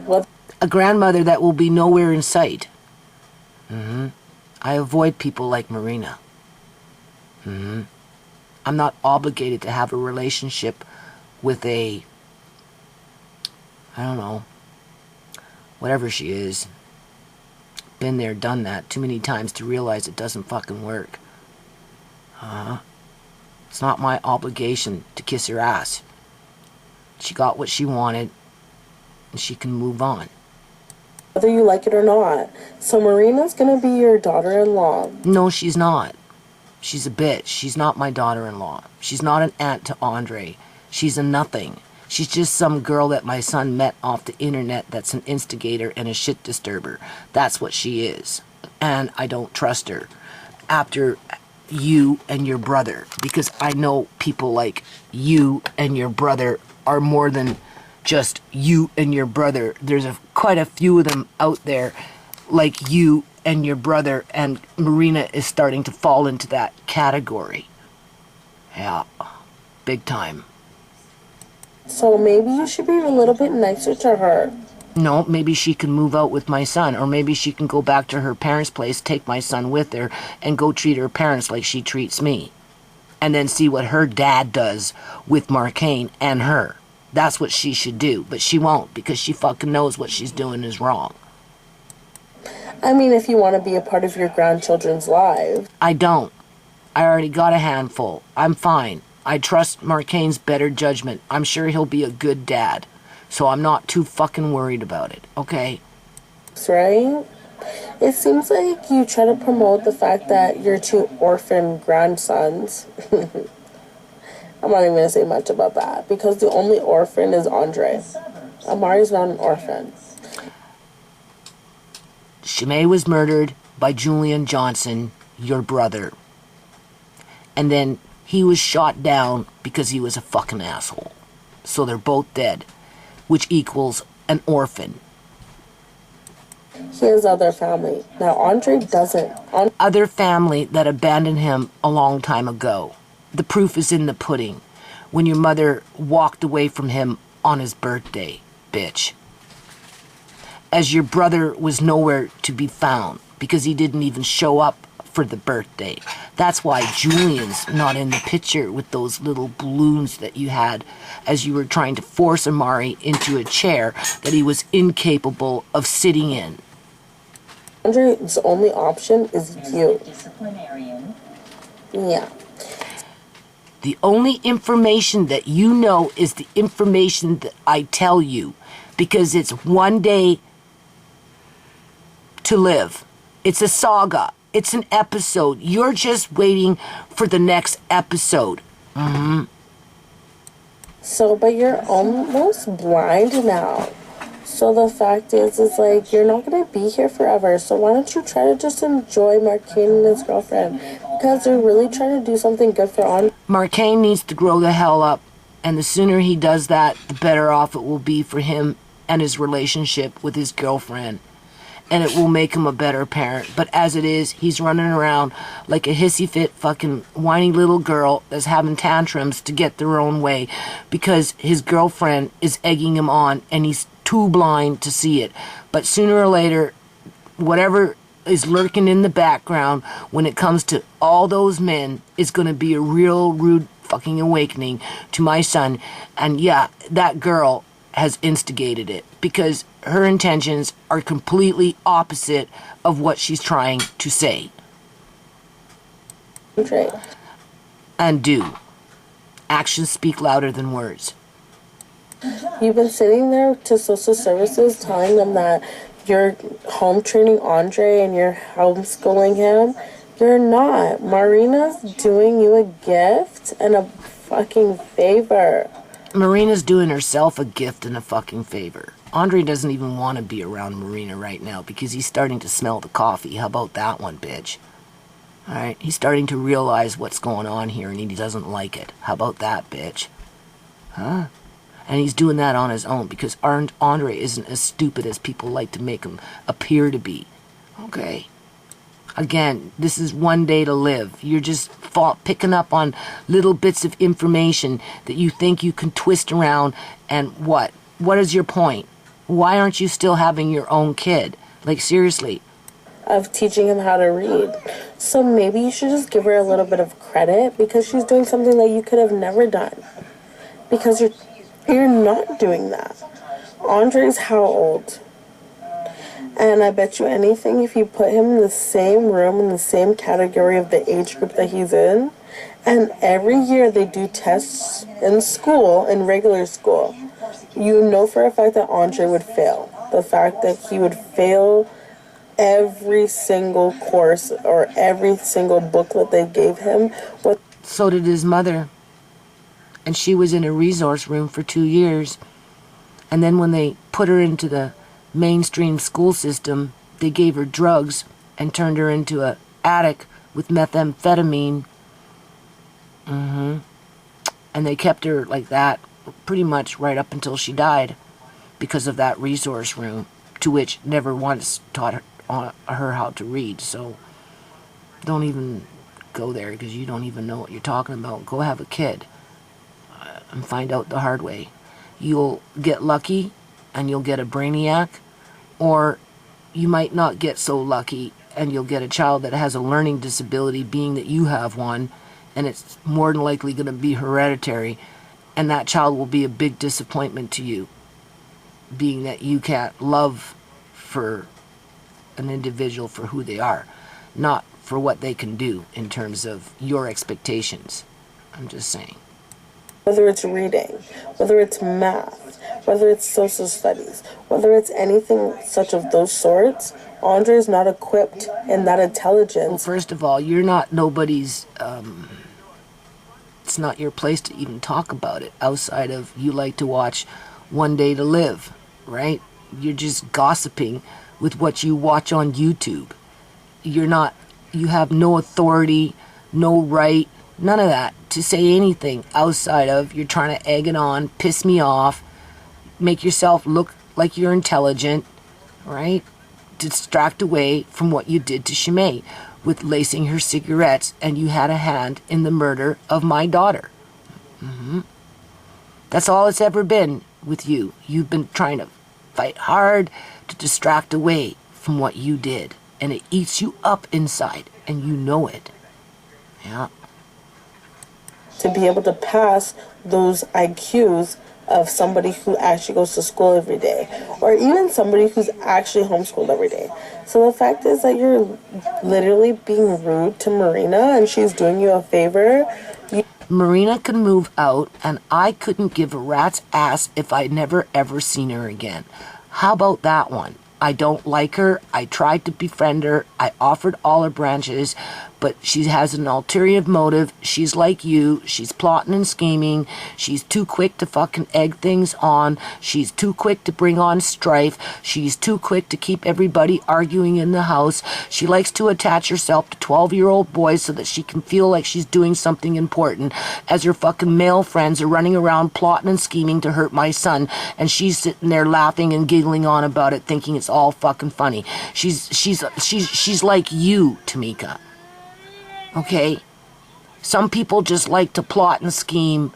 Speaker 1: A grandmother that will be nowhere in sight. I avoid people like Marina. I'm not obligated to have a relationship with I don't know, whatever she is. Been there, done that too many times to realize it doesn't fucking work. It's not my obligation to kiss her ass. She got what she wanted, and she can move on.
Speaker 2: Whether you like it or not. So Marina's gonna be your daughter-in-law.
Speaker 1: No, she's not. She's a bitch. She's not my daughter-in-law. She's not an aunt to Andre. She's a nothing. She's just some girl that my son met off the internet that's an instigator and a shit disturber. That's what she is. And I don't trust her. After you and your brother. Because I know people like you and your brother are more than just you and your brother. There's quite a few of them out there like you and your brother. And Marina is starting to fall into that category. Yeah. Big time.
Speaker 2: So maybe you should be a little bit nicer to her.
Speaker 1: No, maybe she can move out with my son, or maybe she can go back to her parents' place, take my son with her, and go treat her parents like she treats me. And then see what her dad does with Marquine and her. That's what she should do, but she won't, because she fucking knows what she's doing is wrong.
Speaker 2: I mean, if you want to be a part of your grandchildren's lives.
Speaker 1: I don't. I already got a handful. I'm fine. I trust Marquine's better judgment. I'm sure he'll be a good dad. So I'm not too fucking worried about it, okay?
Speaker 2: Right? It seems like you try to promote the fact that you're two orphan grandsons. I'm not even going to say much about that, because the only orphan is Andre. Amari's not an orphan.
Speaker 1: Shimei was murdered by Julian Johnson, your brother. And then he was shot down because he was a fucking asshole. So they're both dead, which equals an orphan.
Speaker 2: he has other family. Now, Andre doesn't.
Speaker 1: Other family that abandoned him a long time ago. The proof is in the pudding. When your mother walked away from him on his birthday, bitch. As your brother was nowhere to be found because he didn't even show up for the birthday. That's why Julian's not in the picture with those little balloons that you had as you were trying to force Amari into a chair that he was incapable of sitting in.
Speaker 2: Andre's only option is you. Yeah.
Speaker 1: The only information that you know is the information that I tell you, because it's one day to live. It's a saga. It's an episode. You're just waiting for the next episode. Mm-hmm.
Speaker 2: So, but you're almost blind now. So the fact is like, you're not going to be here forever. So why don't you try to just enjoy Marquine and his girlfriend? Because they're really trying to do something good for Andre.
Speaker 1: Marquine needs to grow the hell up. And the sooner he does that, the better off it will be for him and his relationship with his girlfriend. And it will make him a better parent. But as it is, he's running around like a hissy fit fucking whiny little girl that's having tantrums to get their own way because his girlfriend is egging him on and he's too blind to see it. But sooner or later, whatever is lurking in the background when it comes to all those men is going to be a real rude fucking awakening to my son. And yeah, that girl has instigated it because her intentions are completely opposite of what she's trying to say.
Speaker 2: Right.
Speaker 1: And do. Actions speak louder than words.
Speaker 2: You've been sitting there to social services telling them that you're home training Andre and you're homeschooling him. You're not. Marina's doing you a gift and a fucking favor.
Speaker 1: Marina's doing herself a gift and a fucking favor. Andre doesn't even want to be around Marina right now because he's starting to smell the coffee. How about that one, bitch? Alright, he's starting to realize what's going on here and he doesn't like it. How about that, bitch? Huh? And he's doing that on his own because Andre isn't as stupid as people like to make him appear to be. Okay? Again, this is one day to live. You're just picking up on little bits of information that you think you can twist around and what? What is your point? Why aren't you still having your own kid? Like, seriously.
Speaker 2: Of teaching him how to read. So maybe you should just give her a little bit of credit because she's doing something that you could have never done. Because you're not doing that. Andre's how old? And I bet you anything, if you put him in the same room, in the same category of the age group that he's in, and every year they do tests in school, in regular school, you know for a fact that Andre would fail. The fact that he would fail every single course or every single booklet they gave him.
Speaker 1: So did his mother. And she was in a resource room for 2 years. And then when they put her into the mainstream school system, they gave her drugs and turned her into an addict with methamphetamine. And they kept her like that pretty much right up until she died because of that resource room, to which never once taught her how to read. So don't even go there because you don't even know what you're talking about. Go have a kid and find out the hard way. You'll get lucky and you'll get a brainiac, or you might not get so lucky and you'll get a child that has a learning disability, being that you have one, and it's more than likely going to be hereditary, and that child will be a big disappointment to you, being that you can't love for an individual for who they are, not for what they can do in terms of your expectations. I'm just saying.
Speaker 2: Whether it's reading, whether it's math, whether it's social studies, whether it's anything such of those sorts, Andre is not equipped in that intelligence.
Speaker 1: Well, first of all, you're not nobody's, it's not your place to even talk about it outside of you like to watch One Day to Live, right? You're just gossiping with what you watch on YouTube. You have no authority, no right, none of that to say anything outside of you're trying to egg it on, piss me off, make yourself look like you're intelligent, right? distract away from what you did to Shimei with lacing her cigarettes, and you had a hand in the murder of my daughter. That's all it's ever been with you. You've been trying to fight hard to distract away from what you did, and it eats you up inside, and you know it. Yeah.
Speaker 2: To be able to pass those IQs of somebody who actually goes to school every day, or even somebody who's actually homeschooled every day. So the fact is that you're literally being rude to Marina, and she's doing you a favor.
Speaker 1: Marina can move out, and I couldn't give a rat's ass if I'd never ever seen her again. How about that one? I don't like her. I tried to befriend her. I offered all her branches, but she has an ulterior motive. She's like you. She's plotting and scheming. She's too quick to fucking egg things on. She's too quick to bring on strife. She's too quick to keep everybody arguing in the house. She likes to attach herself to 12-year-old boys so that she can feel like she's doing something important, as her fucking male friends are running around plotting and scheming to hurt my son, and she's sitting there laughing and giggling on about it, thinking it's all fucking funny. She's like you, Tomeka. Okay? Some people just like to plot and scheme,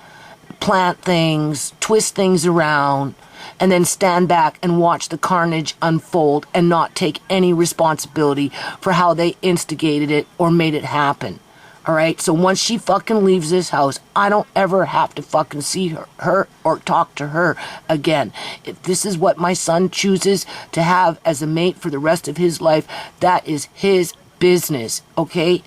Speaker 1: plant things, twist things around, and then stand back and watch the carnage unfold and not take any responsibility for how they instigated it or made it happen. Alright? So once she fucking leaves this house, I don't ever have to fucking see her or talk to her again. If this is what my son chooses to have as a mate for the rest of his life, that is his business. Okay?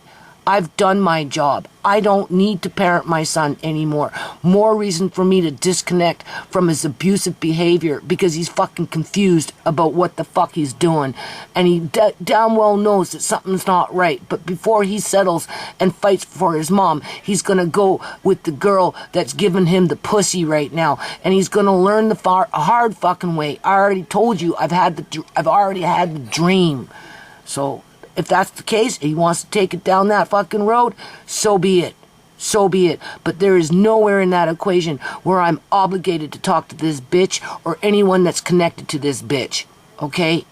Speaker 1: I've done my job. I don't need to parent my son anymore. More reason for me to disconnect from his abusive behavior, because he's fucking confused about what the fuck he's doing. And he damn well knows that something's not right. But before he settles and fights for his mom, he's gonna go with the girl that's giving him the pussy right now. And he's gonna learn the hard fucking way. I already told you, I've already had the dream. So if that's the case, he wants to take it down that fucking road, so be it. So be it. But there is nowhere in that equation where I'm obligated to talk to this bitch or anyone that's connected to this bitch. Okay?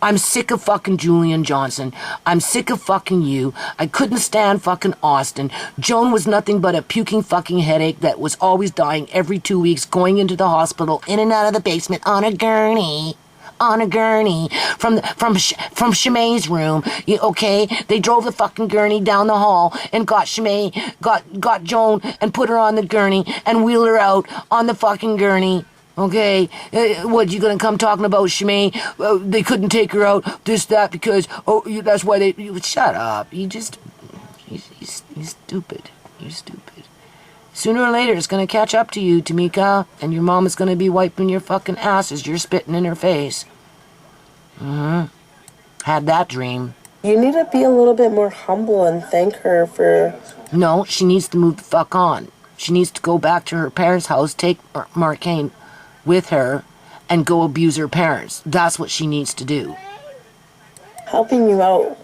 Speaker 1: I'm sick of fucking Julian Johnson. I'm sick of fucking you. I couldn't stand fucking Austin. Joan was nothing but a puking fucking headache that was always dying every 2 weeks, going into the hospital, in and out of the basement on a gurney. On a gurney from Shimei's room. Okay, they drove the fucking gurney down the hall and got Shimei, got Joan, and put her on the gurney and wheel her out on the fucking gurney. Okay, what, you gonna come talking about Shimei? They couldn't take her out, this, that, because that's why they. Shut up! You're stupid. You're stupid. Sooner or later, it's gonna catch up to you, Tomeka, and your mom is gonna be wiping your fucking ass as you're spitting in her face. Had that dream.
Speaker 2: You need to be a little bit more humble and thank her for...
Speaker 1: No, she needs to move the fuck on. She needs to go back to her parents' house, take Marcane with her, and go abuse her parents. That's what she needs to do.
Speaker 2: Helping you out.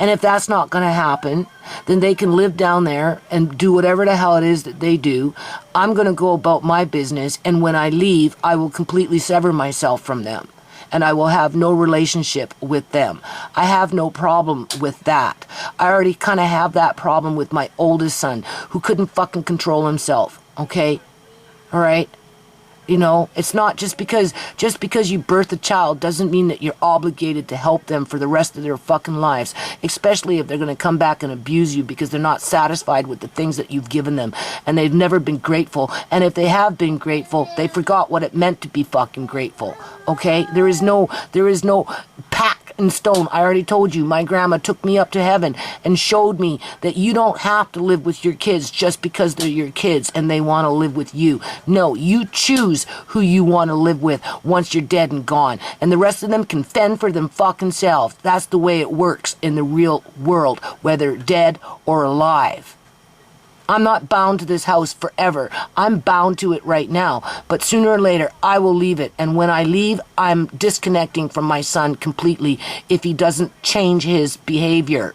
Speaker 1: And if that's not going to happen, then they can live down there and do whatever the hell it is that they do. I'm going to go about my business, and when I leave, I will completely sever myself from them. And I will have no relationship with them. I have no problem with that. I already kind of have that problem with my oldest son, who couldn't fucking control himself. Okay? Alright? You know, it's not just because you birth a child doesn't mean that you're obligated to help them for the rest of their fucking lives, especially if they're going to come back and abuse you because they're not satisfied with the things that you've given them, and they've never been grateful. And if they have been grateful, they forgot what it meant to be fucking grateful. Okay? There is no pact in stone. I already told you, my grandma took me up to heaven and showed me that you don't have to live with your kids just because they're your kids and they want to live with you. No, you choose who you want to live with once you're dead and gone, and the rest of them can fend for them fucking selves. That's the way it works in the real world, whether dead or alive. I'm not bound to this house forever. I'm bound to it right now. But sooner or later, I will leave it. And when I leave, I'm disconnecting from my son completely if he doesn't change his behavior.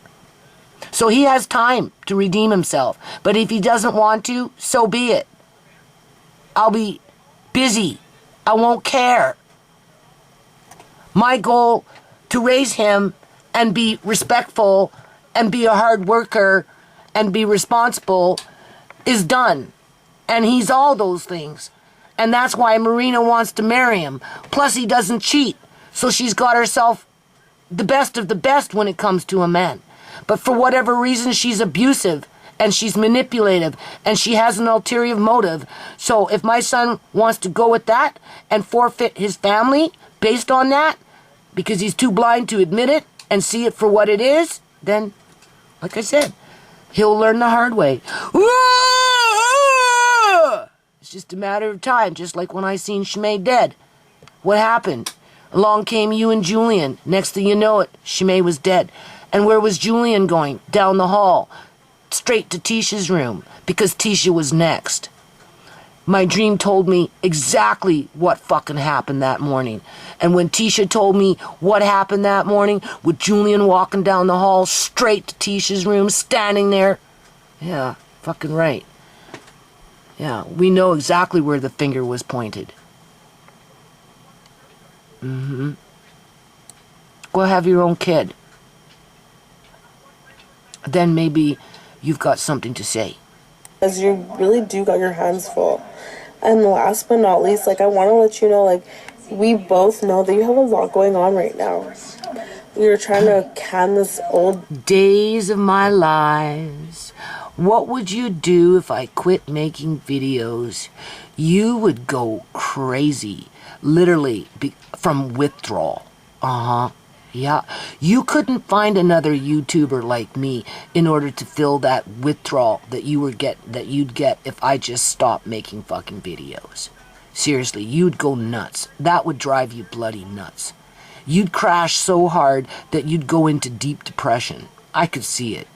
Speaker 1: So he has time to redeem himself. But if he doesn't want to, so be it. I'll be busy. I won't care. My goal to raise him and be respectful and be a hard worker and be responsible is done. And he's all those things. And that's why Marina wants to marry him. Plus, he doesn't cheat. So she's got herself the best of the best when it comes to a man. But for whatever reason, she's abusive and she's manipulative and she has an ulterior motive. So if my son wants to go with that and forfeit his family based on that, because he's too blind to admit it and see it for what it is, then, like I said, he'll learn the hard way. It's just a matter of time, just like when I seen Shmay dead. What happened? Along came you and Julian. Next thing you know it, Shmay was dead. And where was Julian going? Down the hall. Straight to Tisha's room, because Tisha was next. My dream told me exactly what fucking happened that morning. And when Tisha told me what happened that morning, with Julian walking down the hall straight to Tisha's room, standing there, yeah, fucking right. Yeah, we know exactly where the finger was pointed. Go have your own kid. Then maybe you've got something to say.
Speaker 2: Because you really do got your hands full. And last but not least, like, I want to let you know, like, we both know that you have a lot going on right now. You're trying to can this old...
Speaker 1: Days of my lives. What would you do if I quit making videos? You would go crazy. Literally, from withdrawal. Yeah. You couldn't find another YouTuber like me in order to fill that withdrawal that you'd get if I just stopped making fucking videos. Seriously, you'd go nuts. That would drive you bloody nuts. You'd crash so hard that you'd go into deep depression. I could see it.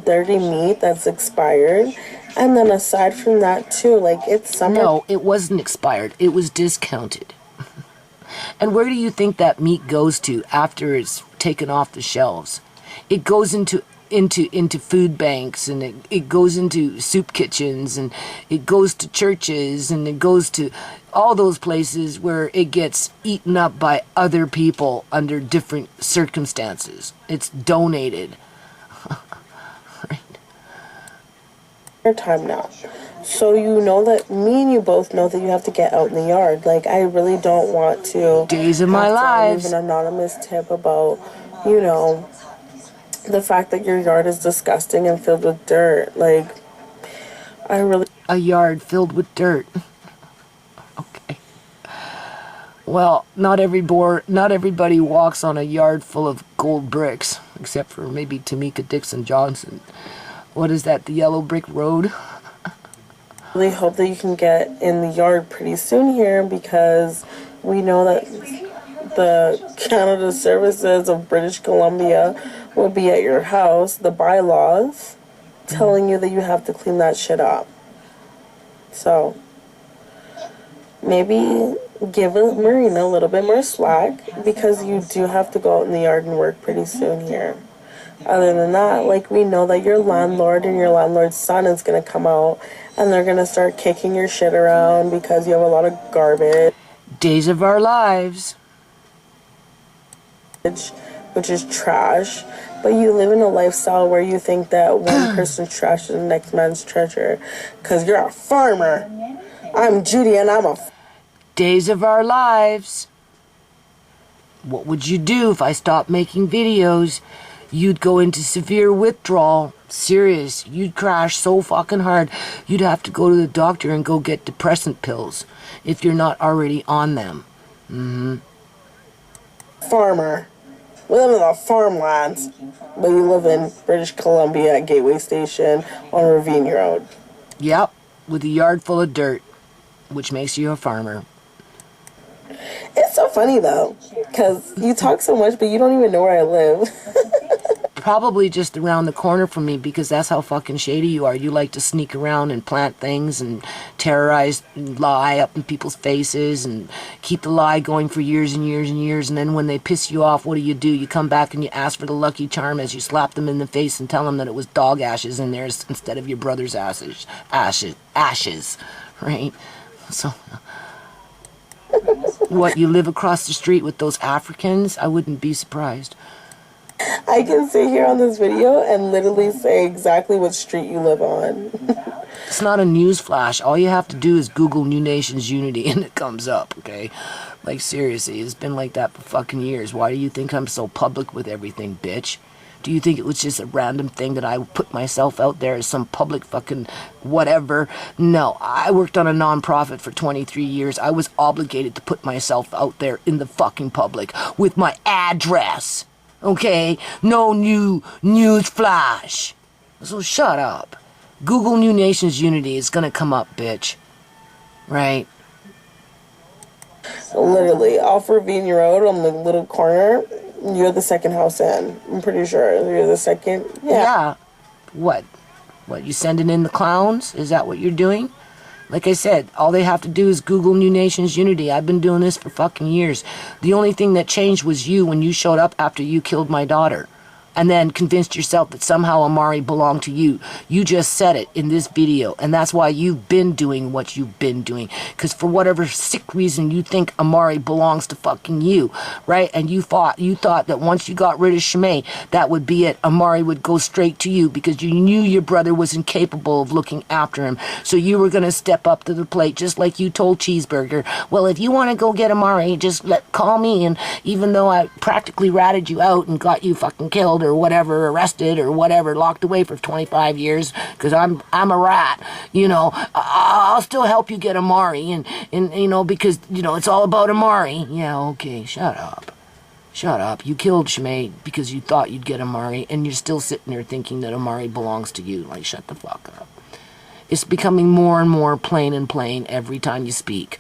Speaker 2: Dirty meat that's expired. And then aside from that too, like, it's summer.
Speaker 1: No, it wasn't expired. It was discounted. And where do you think that meat goes to after it's taken off the shelves? It goes into food banks, and it goes into soup kitchens, and it goes to churches, and it goes to all those places where it gets eaten up by other people under different circumstances. It's donated.
Speaker 2: Right. Time now. So you know that me and you both know that you have to get out in the yard. Like, I really don't want to...
Speaker 1: Days of my lives.
Speaker 2: Leave an anonymous tip about, you know, the fact that your yard is disgusting and filled with dirt. Like, I really...
Speaker 1: A yard filled with dirt. Okay. Well, not everybody walks on a yard full of gold bricks, except for maybe Tomeka Dixon Johnson. What is that, the yellow brick road?
Speaker 2: Really hope that you can get in the yard pretty soon here, because we know that the Canada Services of British Columbia will be at your house, the bylaws, telling you that you have to clean that shit up. So, maybe give Marina a little bit more slack, because you do have to go out in the yard and work pretty soon here. Other than that, like, we know that your landlord and your landlord's son is going to come out and they're going to start kicking your shit around because you have a lot of garbage.
Speaker 1: Days of our lives.
Speaker 2: Which is trash. But you live in a lifestyle where you think that one person's trash is the next man's treasure. Because you're a farmer. I'm Judy and I'm a...
Speaker 1: Days of our lives. What would you do if I stopped making videos? You'd go into severe withdrawal. Serious. You'd crash so fucking hard, you'd have to go to the doctor and go get depressant pills if you're not already on them.
Speaker 2: Farmer. We live in the farmlands, but you live in British Columbia at Gateway Station on Ravine Road.
Speaker 1: Yep, with a yard full of dirt, which makes you a farmer.
Speaker 2: It's so funny, though, because you talk so much, but you don't even know where I live.
Speaker 1: Probably just around the corner from me, because that's how fucking shady you are. You like to sneak around and plant things and terrorize and lie up in people's faces and keep the lie going for years and years and years. And then when they piss you off, what do? You come back and you ask for the lucky charm as you slap them in the face and tell them that it was dog ashes in there instead of your brother's ashes, right? So... What, you live across the street with those Africans? I wouldn't be surprised.
Speaker 2: I can sit here on this video and literally say exactly what street you live on.
Speaker 1: It's not a news flash. All you have to do is Google New Nations Unity and it comes up, okay? Like, seriously, it's been like that for fucking years. Why do you think I'm so public with everything, bitch? Do you think it was just a random thing that I put myself out there as some public fucking whatever? No, I worked on a non-profit for 23 years. I was obligated to put myself out there in the fucking public with my address. Okay? No new news flash. So shut up. Google New Nations Unity is gonna come up, bitch. Right?
Speaker 2: Literally, off Ravine Road on the little corner, you're the second house in. I'm pretty sure you're the second. Yeah.
Speaker 1: What? You sending in the clowns? Is that what you're doing? Like I said, all they have to do is Google New Nations Unity. I've been doing this for fucking years. The only thing that changed was you when you showed up after you killed my daughter. And then convinced yourself that somehow Amari belonged to you. You just said it in this video. And that's why you've been doing what you've been doing. Because for whatever sick reason you think Amari belongs to fucking you. Right? And you thought that once you got rid of Shimei, that would be it. Amari would go straight to you. Because you knew your brother was incapable of looking after him. So you were going to step up to the plate. Just like you told Cheeseburger. Well, if you want to go get Amari, just call me. And even though I practically ratted you out and got you fucking killed or whatever, arrested or whatever, locked away for 25 years because I'm a rat, you know, I'll still help you get Amari and you know, because, you know, it's all about Amari. Yeah, okay, shut up. Shut up. You killed Shimei because you thought you'd get Amari and you're still sitting there thinking that Amari belongs to you. Like, shut the fuck up. It's becoming more and more plain every time you speak.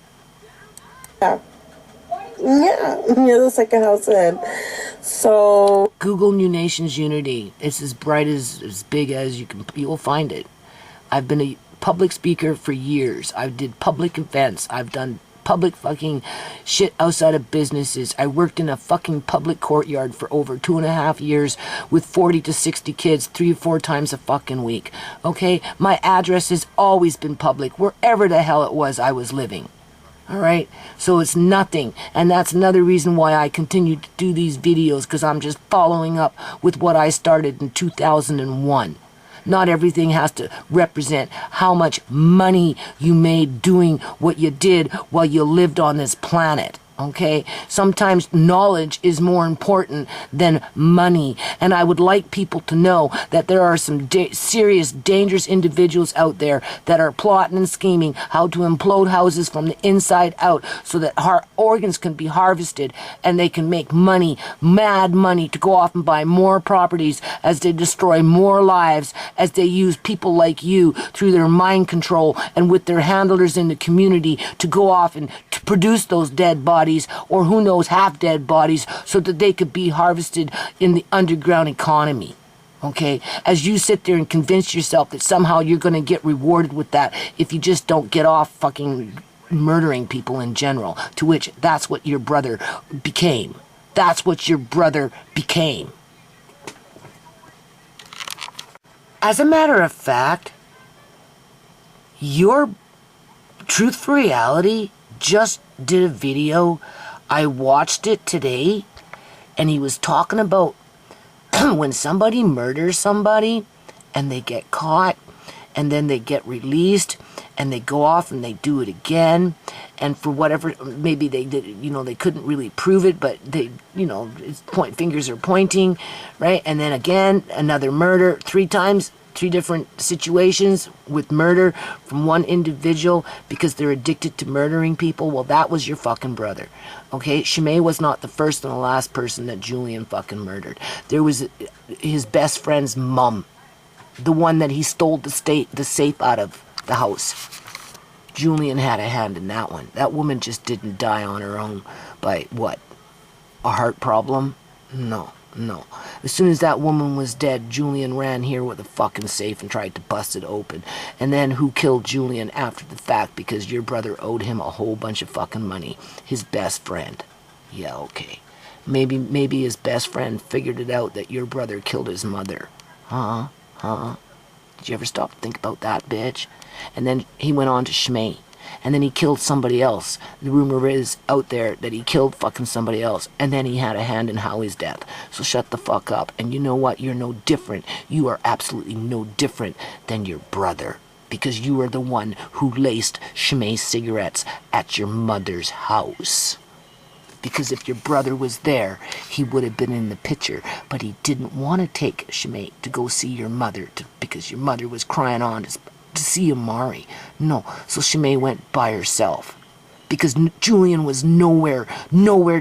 Speaker 2: Yeah, you're the second house in. So
Speaker 1: Google New Nations Unity. It's as bright as big as you will find it. I've been a public speaker for years. I did public events. I've done public fucking shit outside of businesses. I worked in a fucking public courtyard for over 2.5 years with 40 to 60 kids 3 or 4 times a fucking week. Okay? My address has always been public wherever the hell it was I was living. Alright, so it's nothing, and that's another reason why I continue to do these videos, because I'm just following up with what I started in 2001. Not everything has to represent how much money you made doing what you did while you lived on this planet. Okay, sometimes knowledge is more important than money, and I would like people to know that there are some serious, dangerous individuals out there that are plotting and scheming how to implode houses from the inside out so that organs can be harvested and they can make money, mad money, to go off and buy more properties as they destroy more lives, as they use people like you through their mind control and with their handlers in the community to go off and to produce those dead bodies, or who knows, half-dead bodies, so that they could be harvested in the underground economy. Okay? As you sit there and convince yourself that somehow you're going to get rewarded with that if you just don't get off fucking murdering people in general, to which that's what your brother became. That's what your brother became. As a matter of fact, your Truth for Reality just did a video. I watched it today, and he was talking about when somebody murders somebody and they get caught and then they get released and they go off and they do it again, and for whatever, maybe they did, you know, they couldn't really prove it, but they, you know, fingers are pointing, right? And then again, another murder 3 times. 3 different situations with murder from one individual because they're addicted to murdering people. Well, that was your fucking brother. Okay? Shimei was not the first and the last person that Julian fucking murdered. There was his best friend's mum. The one that he stole the safe out of the house. Julian had a hand in that one. That woman just didn't die on her own by what? A heart problem? No. As soon as that woman was dead, Julian ran here with a fucking safe and tried to bust it open. And then who killed Julian after the fact because your brother owed him a whole bunch of fucking money? His best friend. Yeah, okay. Maybe his best friend figured it out that your brother killed his mother. Huh? Did you ever stop to think about that, bitch? And then he went on to Shimei. And then he killed somebody else. The rumor is out there that he killed fucking somebody else. And then he had a hand in Howie's death. So shut the fuck up. And you know what? You're no different. You are absolutely no different than your brother. Because you are the one who laced Shimei cigarettes at your mother's house. Because if your brother was there, he would have been in the picture. But he didn't want to take Shimei to go see your mother, because your mother was crying on to see Amari. No, so Shimei went by herself. Because Julian was nowhere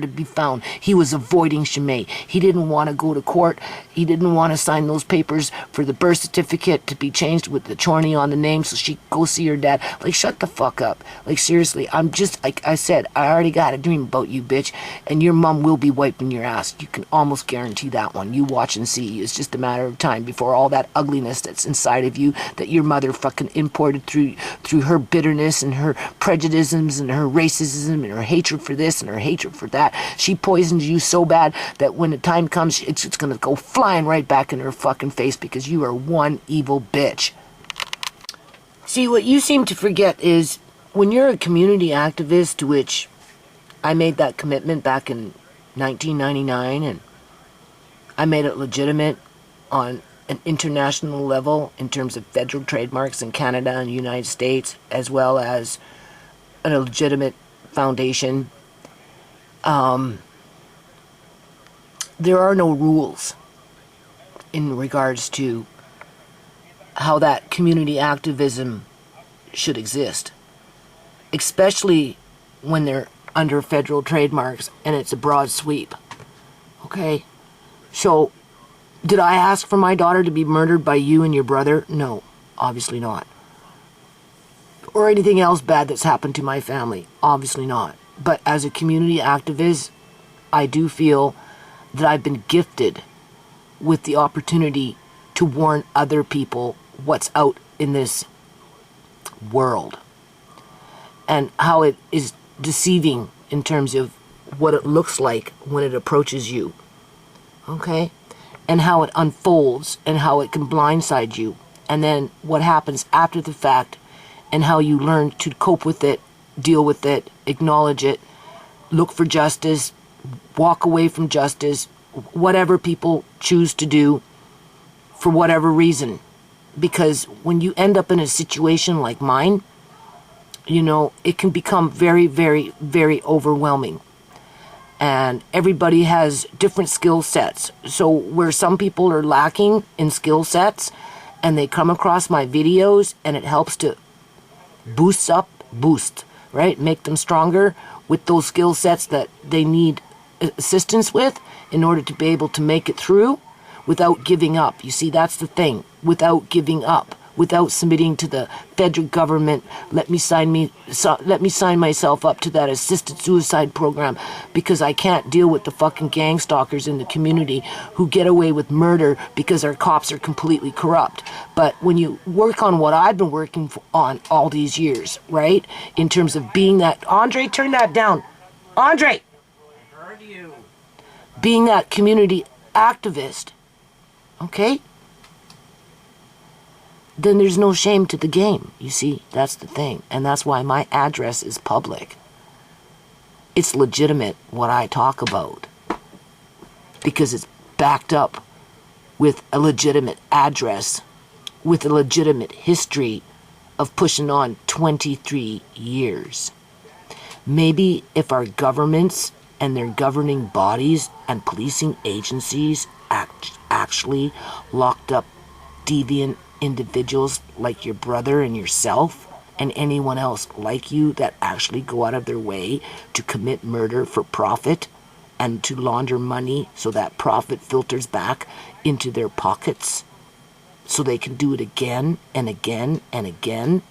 Speaker 1: to be found. He was avoiding Shimei. He didn't want to go to court. He didn't want to sign those papers for the birth certificate to be changed with the Chorney on the name so she could go see her dad. Like, shut the fuck up. Like, seriously, I'm just, like I said, I already got a dream about you, bitch. And your mom will be wiping your ass. You can almost guarantee that one. You watch and see. It's just a matter of time before all that ugliness that's inside of you that your mother fucking imported through her bitterness and her prejudices and her racism and her hatred for this and her hatred for that. She poisons you so bad that when the time comes, it's gonna go flying right back in her fucking face because you are one evil bitch. See, what you seem to forget is when you're a community activist, to which I made that commitment back in 1999, and I made it legitimate on an international level in terms of federal trademarks in Canada and the United States, as well as a legitimate foundation. There are no rules in regards to how that community activism should exist, especially when they're under federal trademarks and it's a broad sweep. Okay? So, did I ask for my daughter to be murdered by you and your brother? No, obviously not. Or anything else bad that's happened to my family? Obviously not. But as a community activist, I do feel that I've been gifted with the opportunity to warn other people what's out in this world and how it is deceiving in terms of what it looks like when it approaches you. Okay? And how it unfolds and how it can blindside you. And then what happens after the fact and how you learn to cope with it, deal with it, acknowledge it, look for justice, walk away from justice, whatever people choose to do for whatever reason. Because when you end up in a situation like mine, you know, it can become very, very, very overwhelming. And everybody has different skill sets. So where some people are lacking in skill sets and they come across my videos and it helps to boost, right? Make them stronger with those skill sets that they need assistance with in order to be able to make it through without giving up. You see, that's the thing. Without giving up. Without submitting to the federal government, let me sign myself up to that assisted suicide program because I can't deal with the fucking gang stalkers in the community who get away with murder because our cops are completely corrupt. But when you work on what I've been working on all these years, right, in terms of being that... Andre, turn that down. Andre!
Speaker 3: I heard you.
Speaker 1: Being that community activist, okay? Then there's no shame to the game. You see, that's the thing. And that's why my address is public. It's legitimate what I talk about. Because it's backed up with a legitimate address, with a legitimate history of pushing on 23 years. Maybe if our governments and their governing bodies and policing agencies actually locked up deviant individuals like your brother and yourself and anyone else like you that actually go out of their way to commit murder for profit and to launder money so that profit filters back into their pockets so they can do it again and again and again,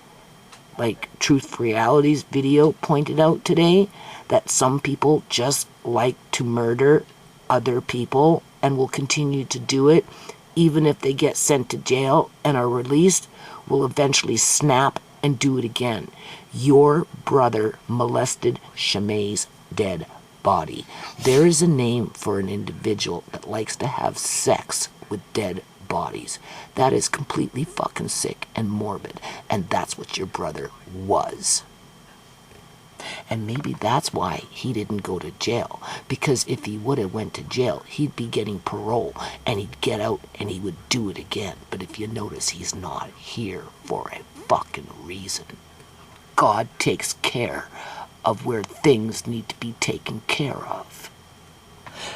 Speaker 1: like Truth for Reality's video pointed out today, that some people just like to murder other people and will continue to do it even if they get sent to jail and are released, will eventually snap and do it again. Your brother molested Shimei's dead body. There is a name for an individual that likes to have sex with dead bodies. That is completely fucking sick and morbid, and that's what your brother was. And maybe that's why he didn't go to jail. Because if he would have went to jail, he'd be getting parole, and he'd get out and he would do it again. But if you notice, he's not here for a fucking reason. God takes care of where things need to be taken care of.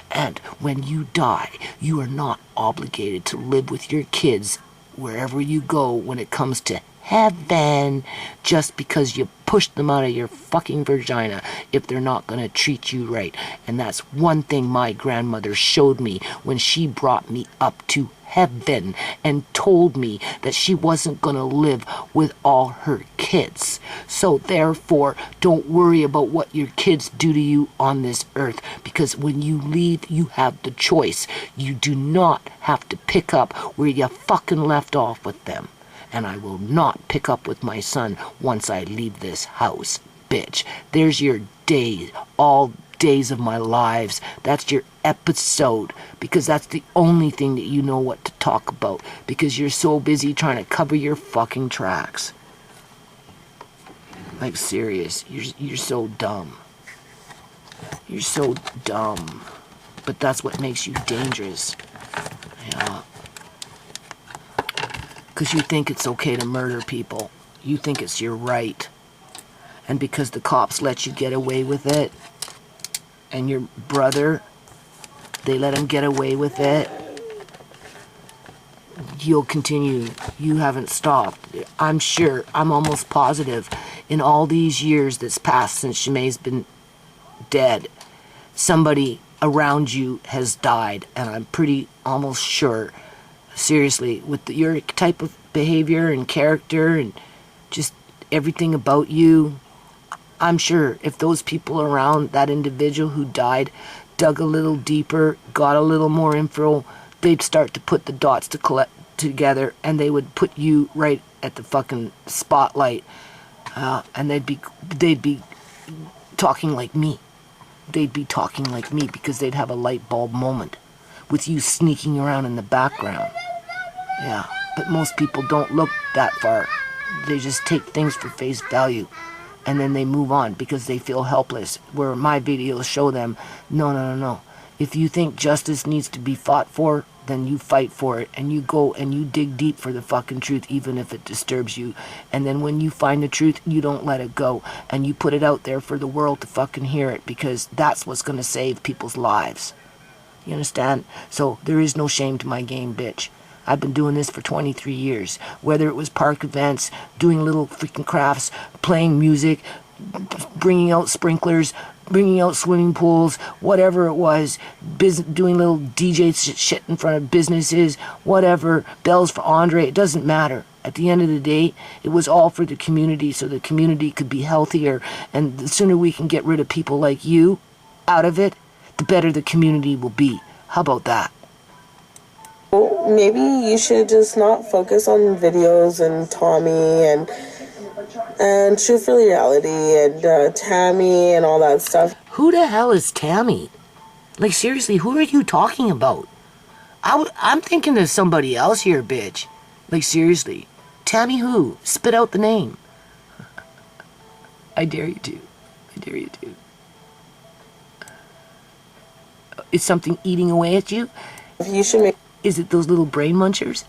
Speaker 1: And when you die, you are not obligated to live with your kids wherever you go when it comes to heaven, just because you pushed them out of your fucking vagina if they're not going to treat you right. And that's one thing my grandmother showed me when she brought me up to heaven and told me that she wasn't going to live with all her kids. So therefore, don't worry about what your kids do to you on this earth, because when you leave, you have the choice. You do not have to pick up where you fucking left off with them. And I will not pick up with my son once I leave this house, bitch. There's your day, all days of my lives. That's your episode, because that's the only thing that you know what to talk about, because you're so busy trying to cover your fucking tracks. Like, serious, you're so dumb. You're so dumb. But that's what makes you dangerous. Yeah. Because you think it's okay to murder people. You think it's your right. And because the cops let you get away with it, and your brother, they let him get away with it, you'll continue. You haven't stopped. I'm sure, I'm almost positive, in all these years that's passed since Shimei's been dead, somebody around you has died. And I'm pretty almost sure, seriously, with your type of behavior and character and just everything about you, I'm sure if those people around that individual who died dug a little deeper, got a little more info, they'd start to put the dots together, and they would put you right at the fucking spotlight, and they'd be talking like me. They'd be talking like me, because they'd have a light bulb moment with you sneaking around in the background. Yeah, but most people don't look that far. They just take things for face value, and then they move on because they feel helpless. Where my videos show them, no. If you think justice needs to be fought for, then you fight for it, and you go and you dig deep for the fucking truth, even if it disturbs you. And then when you find the truth, you don't let it go, and you put it out there for the world to fucking hear it, because that's what's going to save people's lives. You understand? So there is no shame to my game, bitch. I've been doing this for 23 years. Whether it was park events, doing little freaking crafts, playing music, bringing out sprinklers, bringing out swimming pools, whatever it was, doing little DJ shit in front of businesses, whatever, bells for Andre, it doesn't matter. At the end of the day, it was all for the community, so the community could be healthier, and the sooner we can get rid of people like you out of it, the better the community will be. How about that?
Speaker 2: Well, maybe you should just not focus on videos and Tommy and Truth for Reality and Tammy and all that stuff.
Speaker 1: Who the hell is Tammy? Like, seriously, who are you talking about? I'm thinking of somebody else here, bitch. Like, seriously. Tammy who? Spit out the name. I dare you to. I dare you to. Is something eating away at you?
Speaker 2: You should make...
Speaker 1: Is it those little brain munchers?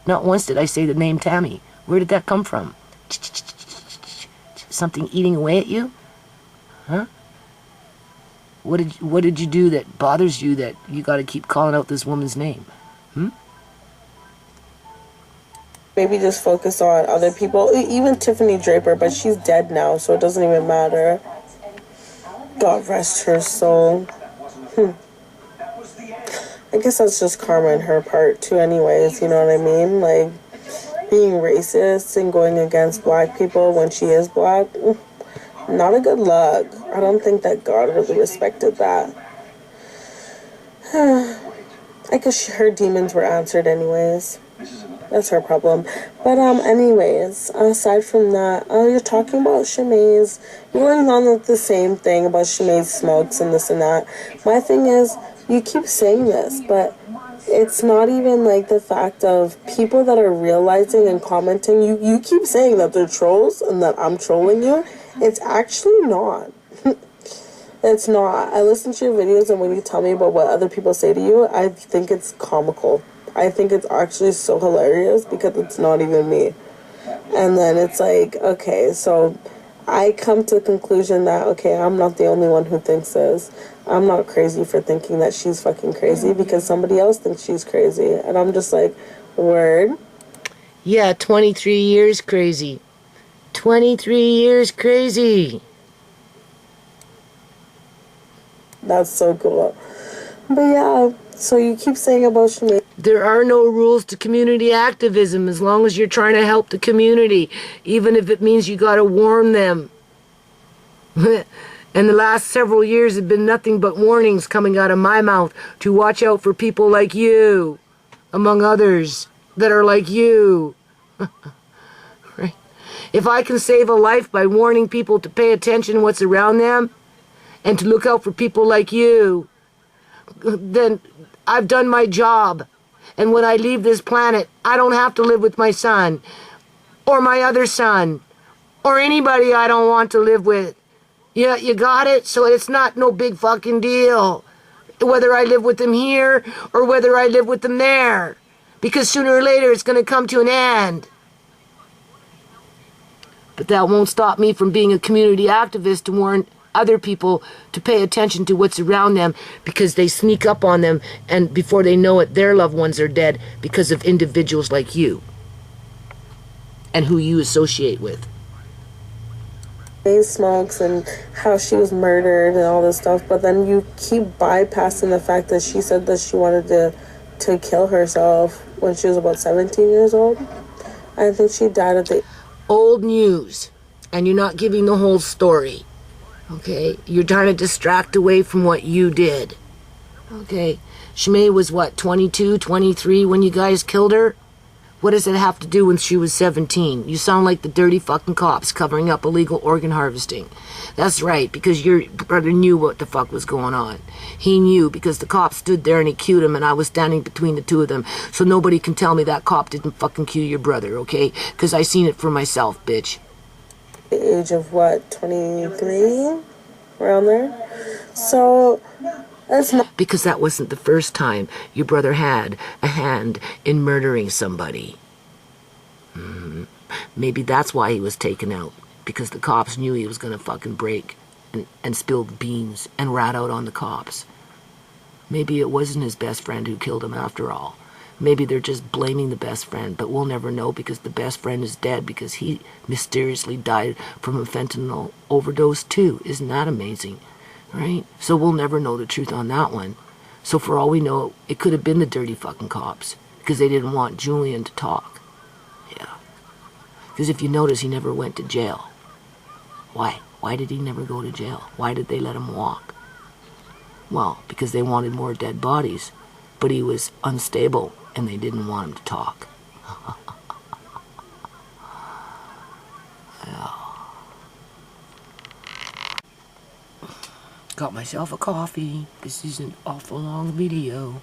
Speaker 1: Not once did I say the name Tammy. Where did that come from? Something eating away at you? Huh? What did you do that bothers you that you got to keep calling out this woman's name?
Speaker 2: Maybe just focus on other people. Even Tiffany Draper, but she's dead now, so it doesn't even matter. God rest her soul. I guess that's just karma on her part too anyways, you know what I mean? Like, being racist and going against black people when she is black, not a good look. I don't think that God really respected that. I guess her demons were answered anyways. That's her problem. But anyways, aside from that, you're talking about Shimei's. You're going on with the same thing about Shimei's smokes and this and that. My thing is, you keep saying this, but it's not even like the fact of people that are realizing and commenting. You keep saying that they're trolls and that I'm trolling you. It's actually not. It's not. I listen to your videos, and when you tell me about what other people say to you, I think it's comical. I think it's actually so hilarious because it's not even me. And then it's like, okay, so I come to the conclusion that, okay, I'm not the only one who thinks this. I'm not crazy for thinking that she's fucking crazy because somebody else thinks she's crazy. And I'm just like, word?
Speaker 1: Yeah, 23 years crazy. 23 years crazy.
Speaker 2: That's so cool. But yeah, so you keep saying about Shanae.
Speaker 1: There are no rules to community activism as long as you're trying to help the community, even if it means you gotta warn them. And the last several years have been nothing but warnings coming out of my mouth to watch out for people like you, among others that are like you. Right? If I can save a life by warning people to pay attention to what's around them and to look out for people like you, then I've done my job. And when I leave this planet, I don't have to live with my son, or my other son, or anybody I don't want to live with. Yeah, you got it? So it's not no big fucking deal whether I live with them here or whether I live with them there. Because sooner or later it's going to come to an end. But that won't stop me from being a community activist to warn other people to pay attention to what's around them, because they sneak up on them, and before they know it, their loved ones are dead because of individuals like you and who you associate with.
Speaker 2: Smokes and how she was murdered and all this stuff, but then you keep bypassing the fact that she said that she wanted to kill herself when she was about 17 years old. I think she died at the...
Speaker 1: Old news, and you're not giving the whole story. Okay, you're trying to distract away from what you did. Okay, Shimei was what, 22, 23 when you guys killed her? What does it have to do when she was 17? You sound like the dirty fucking cops covering up illegal organ harvesting. That's right, because your brother knew what the fuck was going on. He knew because the cop stood there and he cued him, and I was standing between the two of them. So nobody can tell me that cop didn't fucking cue your brother, okay? Because I seen it for myself, bitch.
Speaker 2: The age of what, 23? Around there? So... that's not...
Speaker 1: Because that wasn't the first time your brother had a hand in murdering somebody. Maybe that's why he was taken out. Because the cops knew he was going to fucking break and spill the beans and rat out on the cops. Maybe it wasn't his best friend who killed him after all. Maybe they're just blaming the best friend, but we'll never know because the best friend is dead because he mysteriously died from a fentanyl overdose too. Isn't that amazing? Right? So we'll never know the truth on that one. So for all we know, it could have been the dirty fucking cops because they didn't want Julian to talk. Yeah. Because if you notice, he never went to jail. Why? Why did he never go to jail? Why did they let him walk? Well, because they wanted more dead bodies, but he was unstable and they didn't want him to talk. Yeah. Got myself a coffee. This is an awful long video.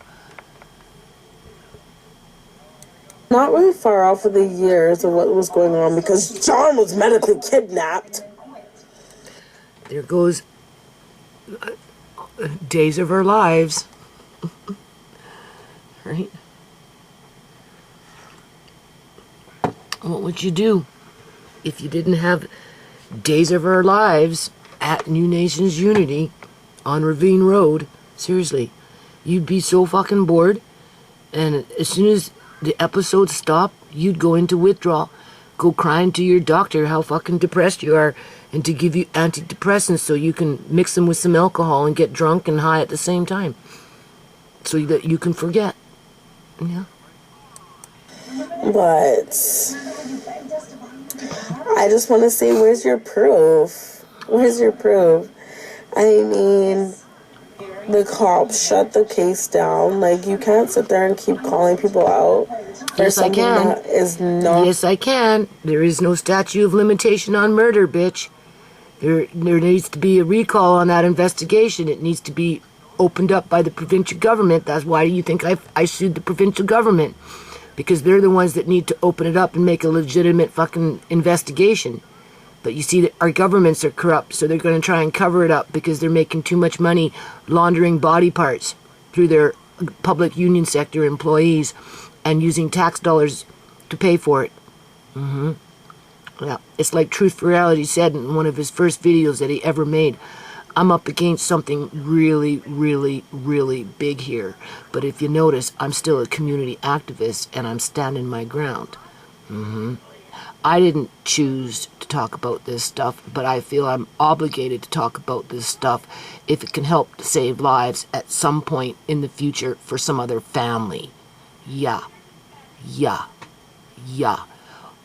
Speaker 2: Not really far off of the years of what was going on because John was medically kidnapped.
Speaker 1: There goes days of our lives. Right? What would you do if you didn't have Days of Our Lives at New Nations Unity on Ravine Road? Seriously, you'd be so fucking bored, and as soon as the episodes stop, you'd go into withdrawal, go crying to your doctor how fucking depressed you are, and to give you antidepressants so you can mix them with some alcohol and get drunk and high at the same time, so that you can forget. Yeah.
Speaker 2: But I just want to say, where's your proof? Where's your proof? I mean, the cops shut the case down. Like, you can't sit there and keep calling people out for
Speaker 1: Yes, I
Speaker 2: something
Speaker 1: can.
Speaker 2: that is not.
Speaker 1: Yes, I can. There is no statute of limitation on murder, bitch. There needs to be a recall on that investigation. It needs to be opened up by the provincial government. That's why you think I sued the provincial government. Because they're the ones that need to open it up and make a legitimate fucking investigation. But you see that our governments are corrupt, so they're going to try and cover it up because they're making too much money laundering body parts through their public union sector employees and using tax dollars to pay for it. Yeah, it's like Truth for Reality said in one of his first videos that he ever made. I'm up against something really, really, really big here. But if you notice, I'm still a community activist and I'm standing my ground. I didn't choose to talk about this stuff, but I feel I'm obligated to talk about this stuff if it can help to save lives at some point in the future for some other family. Yeah.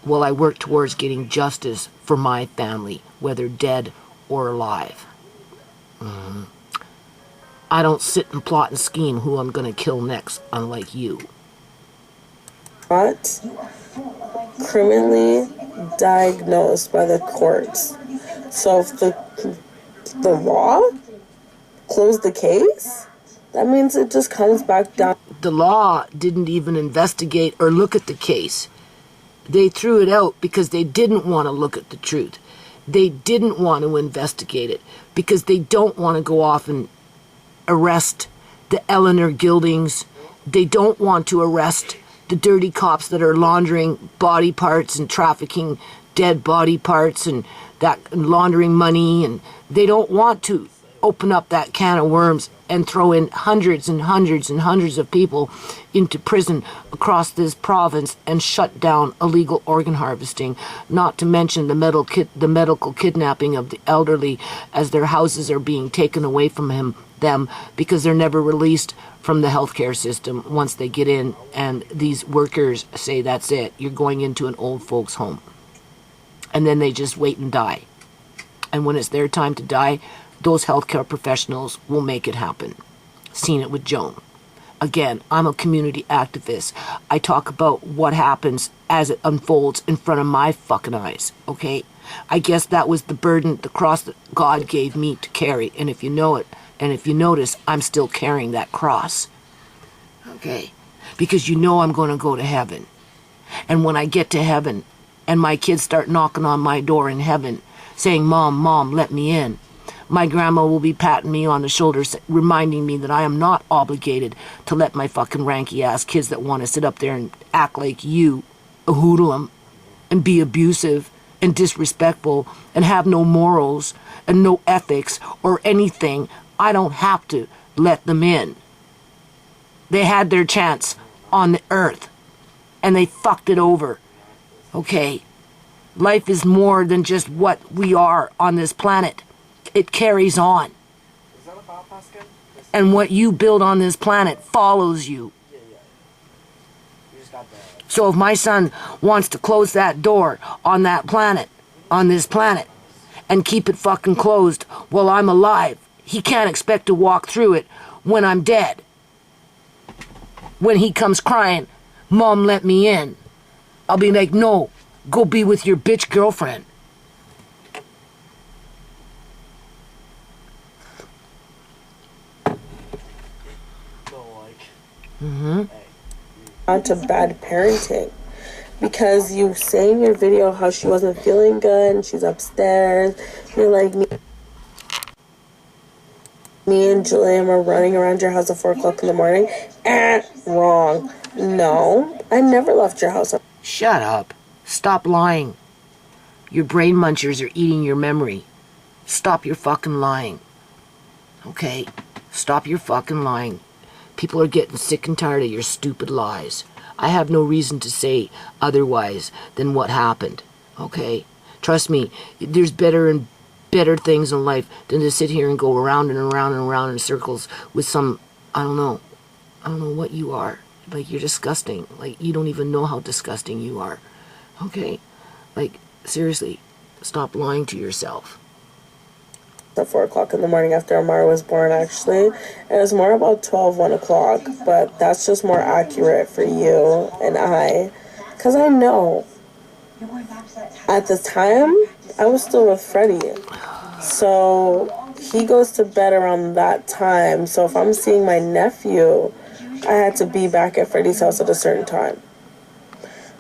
Speaker 1: Well, I work towards getting justice for my family, whether dead or alive. I don't sit and plot and scheme who I'm going to kill next, unlike you.
Speaker 2: Not criminally diagnosed by the courts. So if the law closed the case, that means it just comes back down.
Speaker 1: The law didn't even investigate or look at the case. They threw it out because they didn't want to look at the truth. They didn't want to investigate it because they don't want to go off and arrest the Eleanor Gildings. They don't want to arrest the dirty cops that are laundering body parts and trafficking dead body parts and that and laundering money, and they don't want to open up that can of worms and throw in hundreds and hundreds and hundreds of people into prison across this province and shut down illegal organ harvesting, not to mention the medical kidnapping of the elderly as their houses are being taken away from them because they're never released from the healthcare system once they get in, and these workers say that's it, you're going into an old folks home. And then they just wait and die. And when it's their time to die, those healthcare professionals will make it happen. Seen it with Joan. Again, I'm a community activist. I talk about what happens as it unfolds in front of my fucking eyes, okay? I guess that was the burden, the cross that God gave me to carry. And if you know it, and if you notice, I'm still carrying that cross, okay? Because you know I'm going to go to heaven. And when I get to heaven, and my kids start knocking on my door in heaven, saying, Mom, let me in, my grandma will be patting me on the shoulder, reminding me that I am not obligated to let my fucking ranky-ass kids that want to sit up there and act like you, a hoodlum, and be abusive and disrespectful and have no morals and no ethics or anything. I don't have to let them in. They had their chance on the earth, and they fucked it over. Okay? Life is more than just what we are on this planet. It carries on. And what you build on this planet follows you. So if my son wants to close that door on that planet, on this planet, and keep it fucking closed while I'm alive, he can't expect to walk through it when I'm dead. When he comes crying, Mom, let me in, I'll be like, no, go be with your bitch girlfriend.
Speaker 2: Onto bad parenting, because you say in your video how she wasn't feeling good and she's upstairs. You're like, me and Julian were running around your house at 4 o'clock in the morning. Wrong. No, I never left your house.
Speaker 1: Shut up. Stop lying. Your brain munchers are eating your memory. Stop your fucking lying. Okay? Stop your fucking lying. People are getting sick and tired of your stupid lies. I have no reason to say otherwise than what happened. Okay? Trust me, there's better and better things in life than to sit here and go around and around and around in circles with some, I don't know what you are. Like, you're disgusting. Like, you don't even know how disgusting you are. Okay? Like, seriously, stop lying to yourself.
Speaker 2: at 4 o'clock in the morning after Amara was born, actually. It was more about 12, 1 o'clock, but that's just more accurate for you and I. Because I know at the time, I was still with Freddie. So he goes to bed around that time. So if I'm seeing my nephew, I had to be back at Freddie's house at a certain time.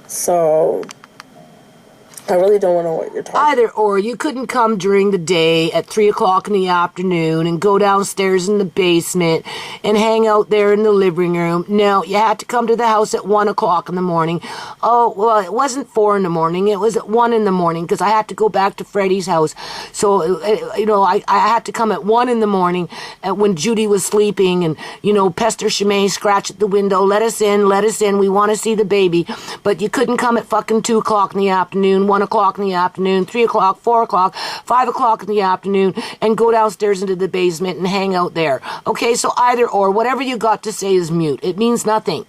Speaker 2: So I really don't know what you're talking about.
Speaker 1: Either or, you couldn't come during the day at 3 o'clock in the afternoon and go downstairs in the basement and hang out there in the living room. No, you had to come to the house at 1 o'clock in the morning. Oh, well, it wasn't 4 in the morning. It was at 1 in the morning because I had to go back to Freddie's house. So, I had to come at 1 in the morning when Judy was sleeping and, pester Shimei, scratch at the window, let us in, we want to see the baby. But you couldn't come at fucking 2 o'clock in the afternoon, 1 o'clock in the afternoon, 3 o'clock, 4 o'clock, 5 o'clock in the afternoon, and go downstairs into the basement and hang out there. Okay, so either or, whatever you got to say is mute. It means nothing.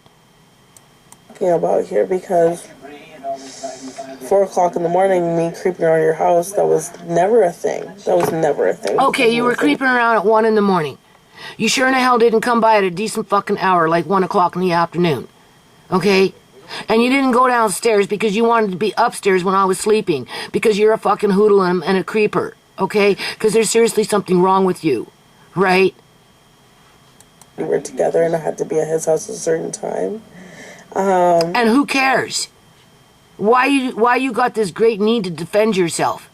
Speaker 2: About here because 4 o'clock in the morning, me creeping around your house, that was never a thing.
Speaker 1: Okay, you were creeping around at 1 in the morning. You sure in the hell didn't come by at a decent fucking hour, like 1 o'clock in the afternoon. Okay? And you didn't go downstairs because you wanted to be upstairs when I was sleeping. Because you're a fucking hoodlum and a creeper. Okay? Because there's seriously something wrong with you. Right?
Speaker 2: We were together and I had to be at his house at a certain time.
Speaker 1: And who cares? Why you got this great need to defend yourself?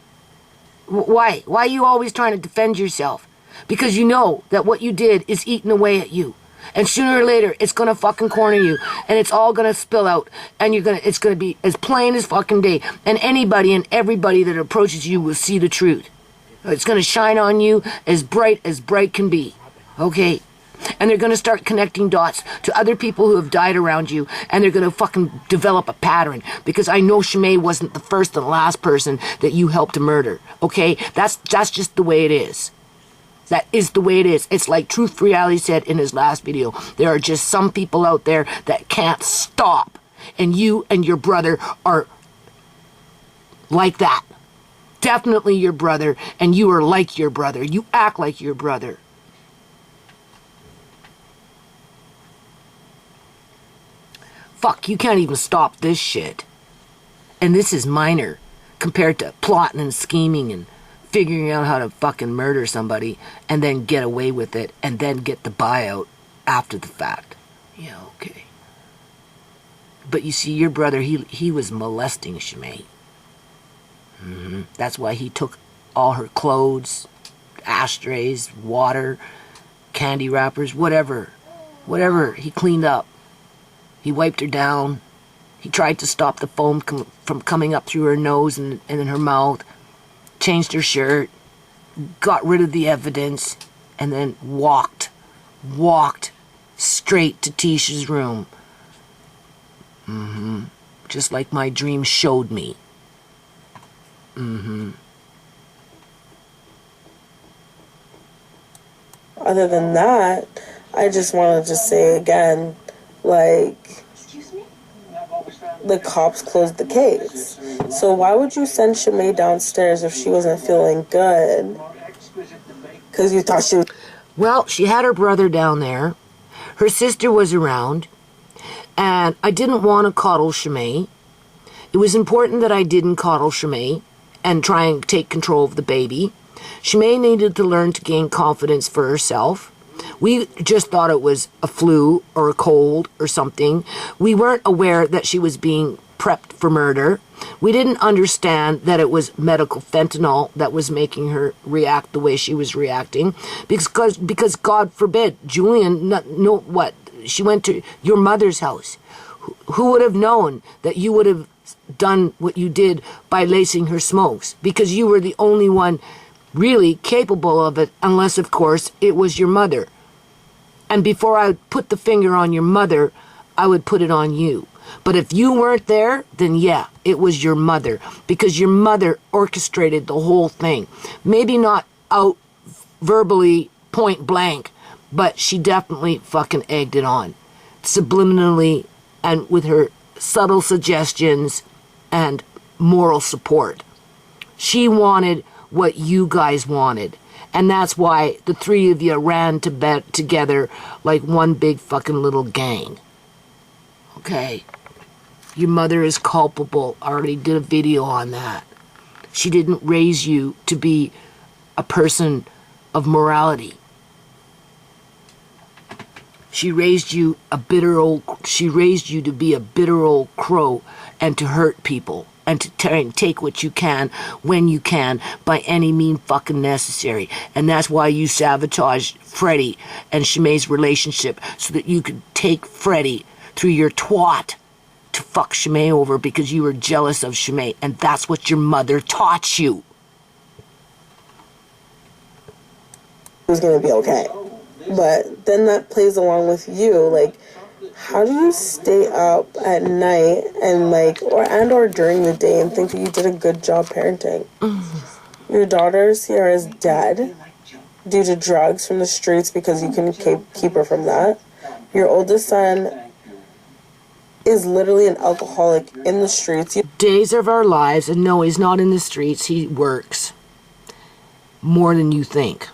Speaker 1: Why? Why are you always trying to defend yourself? Because you know that what you did is eating away at you. And sooner or later, it's gonna fucking corner you, and it's all gonna spill out, and it's gonna be as plain as fucking day. And anybody and everybody that approaches you will see the truth. It's gonna shine on you as bright can be. Okay? And they're gonna start connecting dots to other people who have died around you, and they're gonna fucking develop a pattern. Because I know Shimei wasn't the first and last person that you helped to murder. Okay? That's just the way it is. That is the way it is. It's like Truth Reality said in his last video. There are just some people out there that can't stop. And you and your brother are like that. Definitely your brother. And you are like your brother. You act like your brother. Fuck, you can't even stop this shit. And this is minor compared to plotting and scheming and figuring out how to fucking murder somebody and then get away with it and then get the buyout after the fact. Yeah, okay. But you see, your brother, he was molesting Shimei. That's why he took all her clothes, ashtrays, water, candy wrappers, whatever he cleaned up. He wiped her down. He tried to stop the foam from coming up through her nose and in her mouth. Changed her shirt, got rid of the evidence, and then walked straight to Tisha's room. Just like my dream showed me.
Speaker 2: Other than that, I just want to say again, the cops closed the case. So why would you send Shimei downstairs if she wasn't feeling good? Because you thought she was...
Speaker 1: Well, she had her brother down there. Her sister was around. And I didn't want to coddle Shimei. It was important that I didn't coddle Shimei and try and take control of the baby. Shimei needed to learn to gain confidence for herself. We just thought it was a flu or a cold or something. We weren't aware that she was being prepped for murder. We didn't understand that it was medical fentanyl that was making her react the way she was reacting. Because God forbid, Julian, she went to your mother's house. Who would have known that you would have done what you did by lacing her smokes? Because you were the only one really capable of it, unless, of course, it was your mother. And before I would put the finger on your mother, I would put it on you. But if you weren't there, then yeah, it was your mother. Because your mother orchestrated the whole thing. Maybe not out verbally, point blank, but she definitely fucking egged it on. Subliminally, and with her subtle suggestions and moral support. She wanted what you guys wanted. And that's why the three of you ran to bed together like one big fucking little gang. Okay? Your mother is culpable. I already did a video on that. She didn't raise you to be a person of morality. She raised you to be a bitter old crow and to hurt people and to try and take what you can when you can by any mean fucking necessary. And that's why you sabotaged Freddie and Shimei's relationship so that you could take Freddie through your twat to fuck Shimei over because you were jealous of Shimei, and that's what your mother taught you.
Speaker 2: It was gonna be okay. But then that plays along with you, like, how do you stay up at night and or during the day and think that you did a good job parenting? Your daughter Sierra is dead due to drugs from the streets because you couldn't keep her from that. Your oldest son is literally an alcoholic in the streets.
Speaker 1: Days of our lives, and no, he's not in the streets. He works more than you think.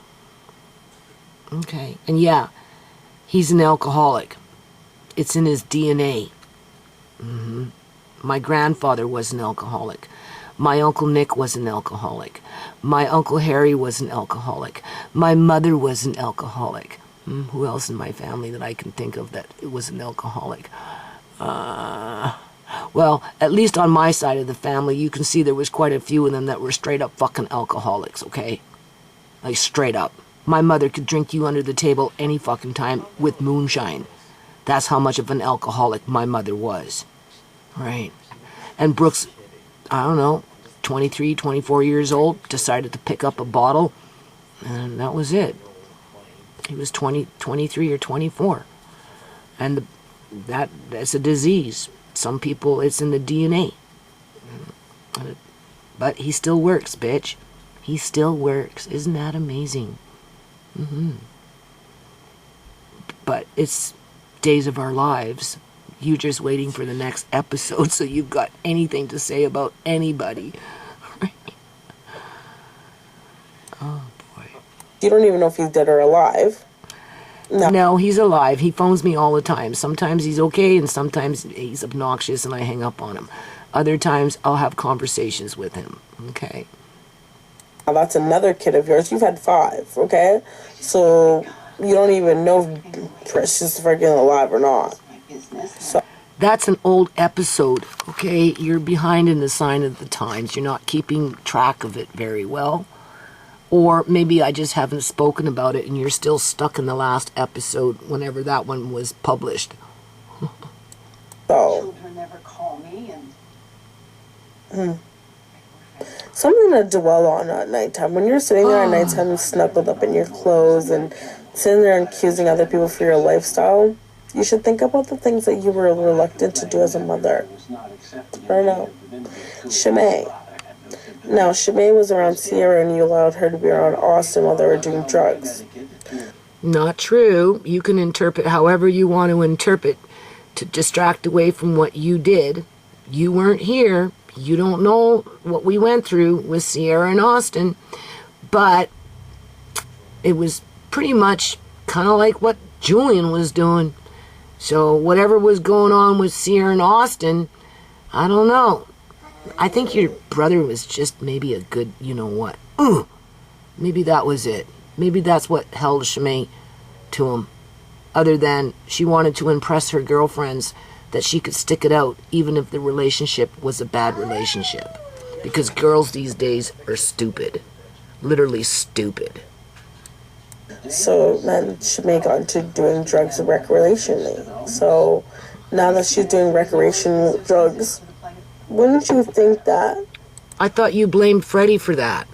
Speaker 1: Okay, and yeah, he's an alcoholic. It's in his DNA. My grandfather was an alcoholic. My Uncle Nick was an alcoholic. My Uncle Harry was an alcoholic. My mother was an alcoholic. Who else in my family that I can think of that was an alcoholic? Well, at least on my side of the family, you can see there was quite a few of them that were straight up fucking alcoholics, okay? Like, straight up. My mother could drink you under the table any fucking time with moonshine. That's how much of an alcoholic my mother was. Right? And Brooks, I don't know, 23, 24 years old, decided to pick up a bottle, and that was it. He was 23 or 24. And that's a disease. Some people, it's in the DNA. But he still works, bitch. He still works. Isn't that amazing? But it's days of our lives. You're just waiting for the next episode so you've got anything to say about anybody. Oh, boy.
Speaker 2: You don't even know if he's dead or alive.
Speaker 1: No, he's alive. He phones me all the time. Sometimes he's okay, and sometimes he's obnoxious, and I hang up on him. Other times, I'll have conversations with him. Okay?
Speaker 2: Now, that's another kid of yours. You've had 5, okay? So, you don't even know if Precious is freaking alive or not. So.
Speaker 1: That's an old episode, okay? You're behind in the sign of the times. You're not keeping track of it very well. Or maybe I just haven't spoken about it and you're still stuck in the last episode whenever that one was published.
Speaker 2: So. Something to dwell on at nighttime. When you're sitting there at nighttime snuggled up in your clothes and sitting there and accusing other people for your lifestyle, you should think about the things that you were reluctant to do as a mother. I don't know. Shimei. Now, Shimei was around Sierra and you allowed her to be around Austin while they were doing drugs.
Speaker 1: Not true. You can interpret however you want to interpret to distract away from what you did. You weren't here. You don't know what we went through with Sierra and Austin. But it was pretty much kind of like what Julian was doing. So whatever was going on with Sierra and Austin, I don't know. I think your brother was just maybe a good, you know what. Maybe that was it. Maybe that's what held Shimei to him. Other than she wanted to impress her girlfriends that she could stick it out even if the relationship was a bad relationship. Because girls these days are stupid. Literally stupid.
Speaker 2: So then Shimei got into doing drugs recreationally. So now that she's doing recreational drugs, wouldn't you think that?
Speaker 1: I thought you blamed Freddie for that.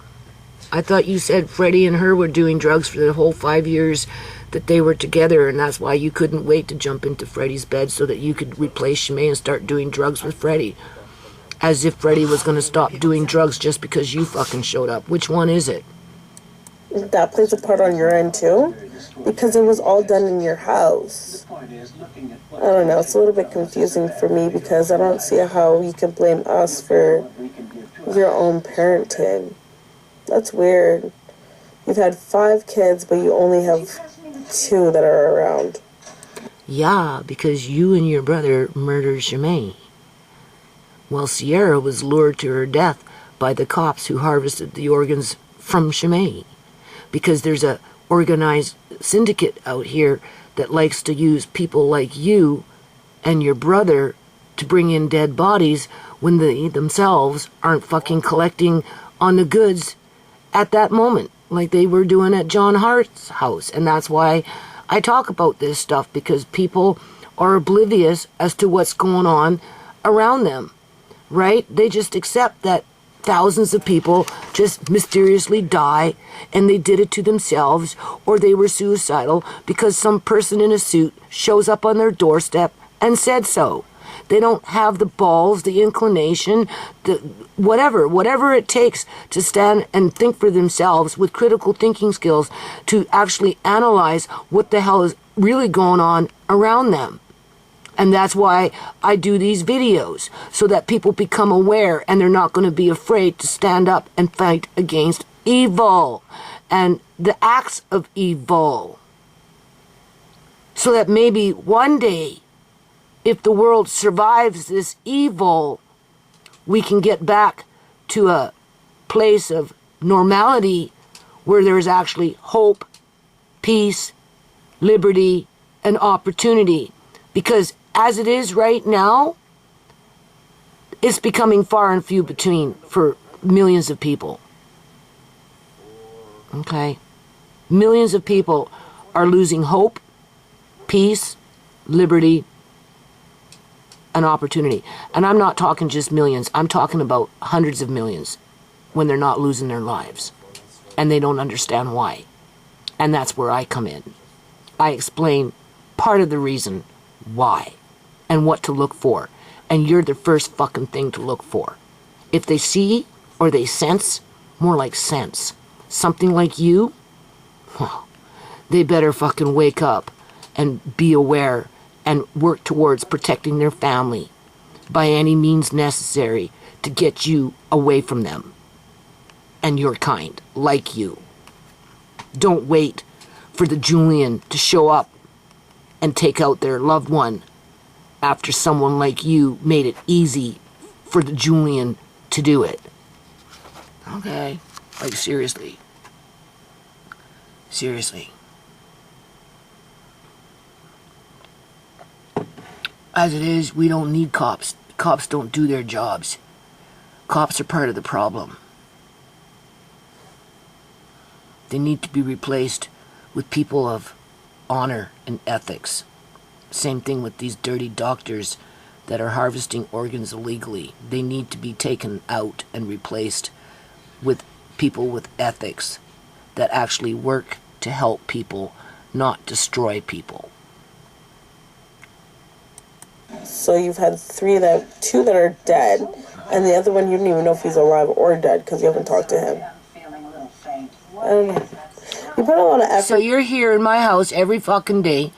Speaker 1: I thought you said Freddie and her were doing drugs for the whole 5 years that they were together, and that's why you couldn't wait to jump into Freddie's bed so that you could replace Shimei and start doing drugs with Freddie. As if Freddie was going to stop doing drugs just because you fucking showed up. Which one is it?
Speaker 2: That plays a part on your end too? Because it was all done in your house. I don't know, it's a little bit confusing for me because I don't see how you can blame us for your own parenting. That's weird. You've had 5 kids, but you only have 2 that are around.
Speaker 1: Yeah, because you and your brother murdered Shimei. Well, Sierra was lured to her death by the cops who harvested the organs from Shimei. Because there's a organized syndicate out here that likes to use people like you and your brother to bring in dead bodies when they themselves aren't fucking collecting on the goods at that moment, like they were doing at John Hart's house. And that's why I talk about this stuff, because people are oblivious as to what's going on around them, right? They just accept that thousands of people just mysteriously die and they did it to themselves, or they were suicidal because some person in a suit shows up on their doorstep and said so. They don't have the balls, the inclination, the whatever it takes to stand and think for themselves with critical thinking skills to actually analyze what the hell is really going on around them. And that's why I do these videos, so that people become aware and they're not going to be afraid to stand up and fight against evil and the acts of evil. So that maybe one day, if the world survives this evil, we can get back to a place of normality where there's actually hope, peace, liberty, and opportunity. Because as it is right now, it's becoming far and few between for millions of people. Okay? Millions of people are losing hope, peace, liberty, and opportunity. And I'm not talking just millions. I'm talking about hundreds of millions when they're not losing their lives. And they don't understand why. And that's where I come in. I explain part of the reason why and what to look for. And you're the first fucking thing to look for. If they see or they sense, more like sense, something like you, well, they better fucking wake up and be aware and work towards protecting their family by any means necessary to get you away from them and your kind, like you. Don't wait for the Julian to show up and take out their loved one after someone like you made it easy for the Julian to do it. Okay? Like, seriously. Seriously. As it is, we don't need cops. Cops don't do their jobs. Cops are part of the problem. They need to be replaced with people of honor and ethics. Same thing with these dirty doctors that are harvesting organs illegally. They need to be taken out and replaced with people with ethics that actually work to help people, not destroy people.
Speaker 2: So you've had 2 that are dead, and the other one you don't even know if he's alive or dead because you haven't talked to him. I don't know. You put a lot of effort.
Speaker 1: So you're here in my house every fucking day,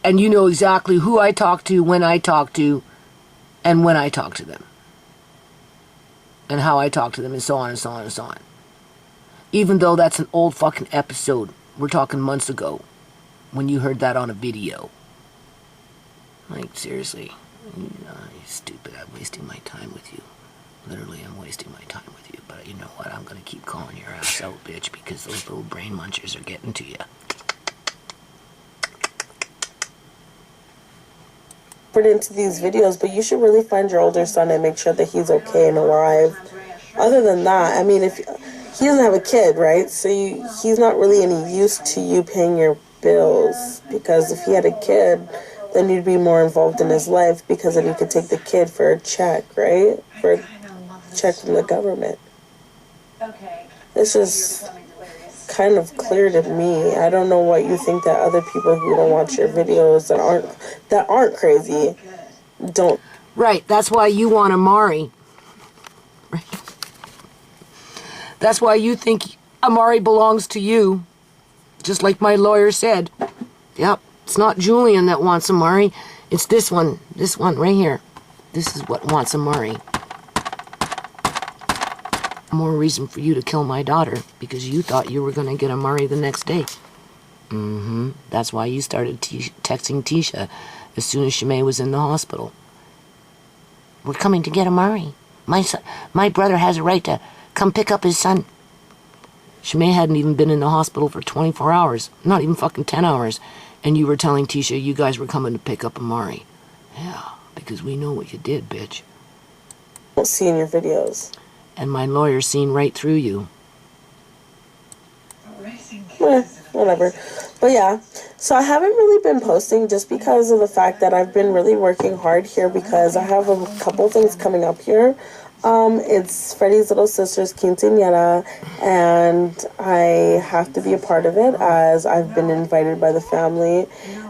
Speaker 1: and you know exactly who I talk to, when I talk to, and when I talk to them. And how I talk to them, and so on and so on and so on. Even though that's an old fucking episode. We're talking months ago, when you heard that on a video. Like, seriously, you're stupid. I'm wasting my time with you. Literally, I'm wasting my time with you. But you know what? I'm going to keep calling your ass out, bitch, because those little brain munchers are getting to you.
Speaker 2: Into these videos, but you should really find your older son and make sure that he's okay and alive. Other than that, I mean, if he doesn't have a kid, right? So he's not really any use to you paying your bills, because if he had a kid, then you'd be more involved in his life, because then you could take the kid for a check, right? For a check from the government. It's just kind of clear to me. I don't know what you think that other people who don't watch your videos that aren't crazy don't.
Speaker 1: Right, that's why you want Amari. Right. That's why you think Amari belongs to you. Just like my lawyer said. Yep, it's not Julian that wants Amari. It's this one right here. This is what wants Amari. More reason for you to kill my daughter, because you thought you were going to get a Murray the next day. That's why you started texting Tisha as soon as Shimei was in the hospital. We're coming to get a Murray. My brother has a right to come pick up his son. Shimei hadn't even been in the hospital for 24 hours, not even fucking 10 hours, and you were telling Tisha you guys were coming to pick up Amari. Yeah, because we know what you did, bitch.
Speaker 2: Don't see in your videos.
Speaker 1: And my lawyer's seen right through you.
Speaker 2: Whatever. But yeah, so I haven't really been posting just because of the fact that I've been really working hard here because I have a couple things coming up here. It's Freddie's little sister's quinceañera, and I have to be a part of it as I've been invited by the family.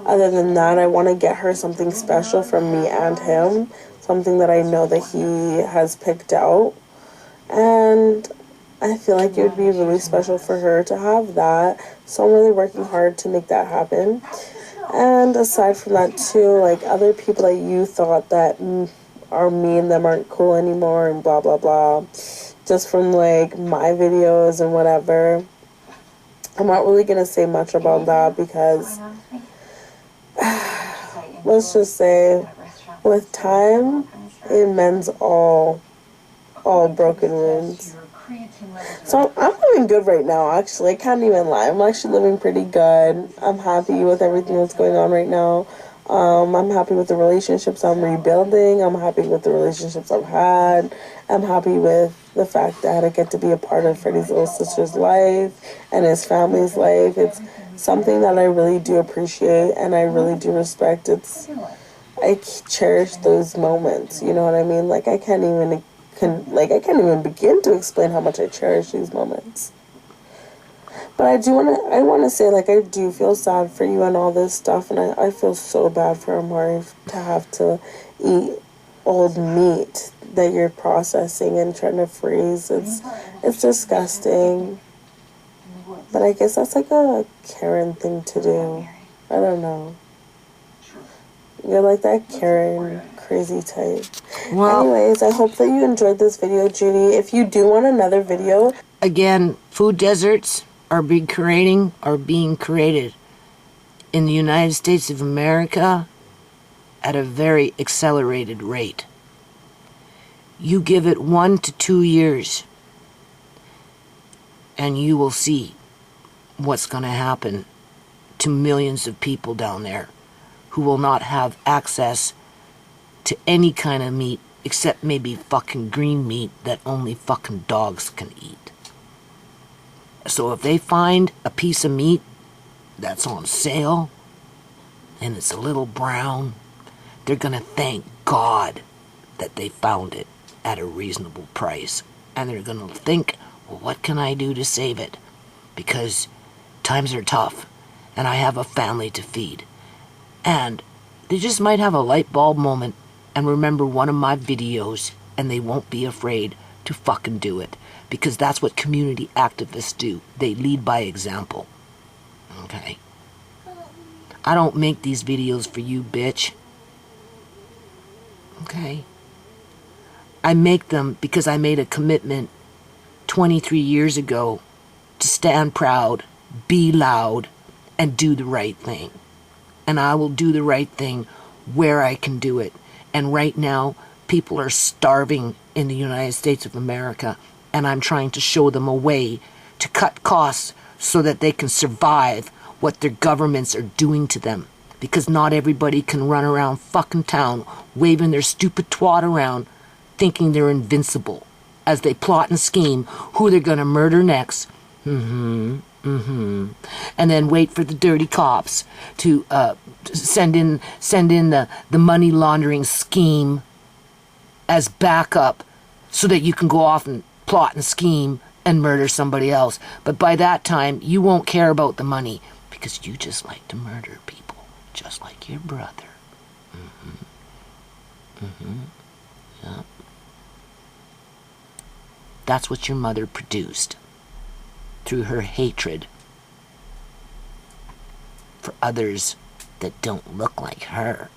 Speaker 2: Other than that, I want to get her something special from me and him, something that I know that he has picked out, and I feel like it would be really special for her to have that, so I'm really working hard to make that happen. And aside from that too, like other people that you thought that are me and them aren't cool anymore and blah blah blah, just from like my videos and whatever, I'm not really gonna say much about that because let's just say with time it mends all broken wounds. So I'm living good right now, actually. I can't even lie. I'm actually living pretty good. I'm happy with everything that's going on right now. I'm happy with the relationships I'm rebuilding. I'm happy with the relationships I've had. I'm happy with the fact that I get to be a part of Freddie's little sister's life and his family's life. It's something that I really do appreciate and I really do respect. I cherish those moments, you know what I mean? Like I can't even begin to explain how much I cherish these moments. But I want to say, like, I do feel sad for you and all this stuff, and I feel so bad for Amari to have to eat old meat that you're processing and trying to freeze. It's disgusting. But I guess that's like a Karen thing to do. I don't know. You're like that Karen crazy type. Well, anyways, I hope that you enjoyed this video, Judy. If you do want another video...
Speaker 1: Again, food deserts are being created in the United States of America at a very accelerated rate. You give it 1 to 2 years, and you will see what's going to happen to millions of people down there who will not have access to any kind of meat except maybe fucking green meat that only fucking dogs can eat. So if they find a piece of meat that's on sale and it's a little brown, they're gonna thank God that they found it at a reasonable price. And they're gonna think, well, what can I do to save it? Because times are tough and I have a family to feed. And they just might have a light bulb moment and remember one of my videos, and they won't be afraid to fucking do it. Because that's what community activists do. They lead by example. Okay? I don't make these videos for you, bitch. Okay? I make them because I made a commitment 23 years ago to stand proud, be loud, and do the right thing. And I will do the right thing where I can do it. And right now, people are starving in the United States of America, and I'm trying to show them a way to cut costs so that they can survive what their governments are doing to them. Because not everybody can run around fucking town waving their stupid twat around thinking they're invincible as they plot and scheme who they're gonna murder next. And then wait for the dirty cops to send in the money laundering scheme as backup so that you can go off and plot and scheme and murder somebody else. But by that time, you won't care about the money because you just like to murder people, just like your brother. Yeah. That's what your mother produced through her hatred for others that don't look like her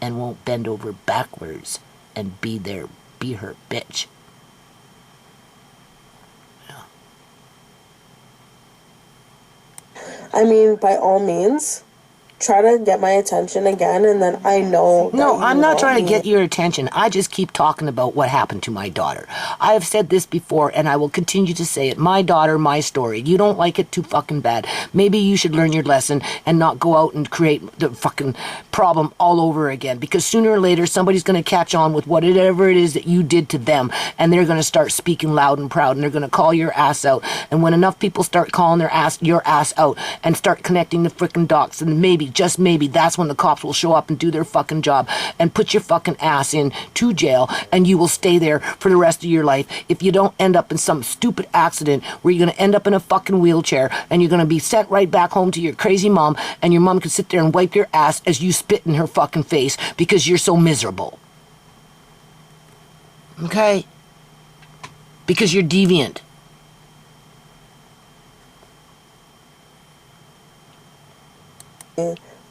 Speaker 1: and won't bend over backwards and be her bitch.
Speaker 2: I mean, by all means, try to get my attention again, and then I know that
Speaker 1: No, I'm not trying to
Speaker 2: me.
Speaker 1: get your attention. I just keep talking about what happened to my daughter. I have said this before, and I will continue to say it. My daughter, my story. You don't like it too fucking bad. Maybe you should learn your lesson and not go out and create the fucking problem all over again. Because sooner or later, somebody's going to catch on with whatever it is that you did to them, and they're going to start speaking loud and proud, and they're going to call your ass out. And when enough people start calling your ass out, and start connecting the frickin' dots, and maybe, just maybe, that's when the cops will show up and do their fucking job and put your fucking ass in to jail, and you will stay there for the rest of your life if you don't end up in some stupid accident where you're going to end up in a fucking wheelchair, and you're going to be sent right back home to your crazy mom, and your mom can sit there and wipe your ass as you spit in her fucking face because you're so miserable. Okay? Because you're deviant.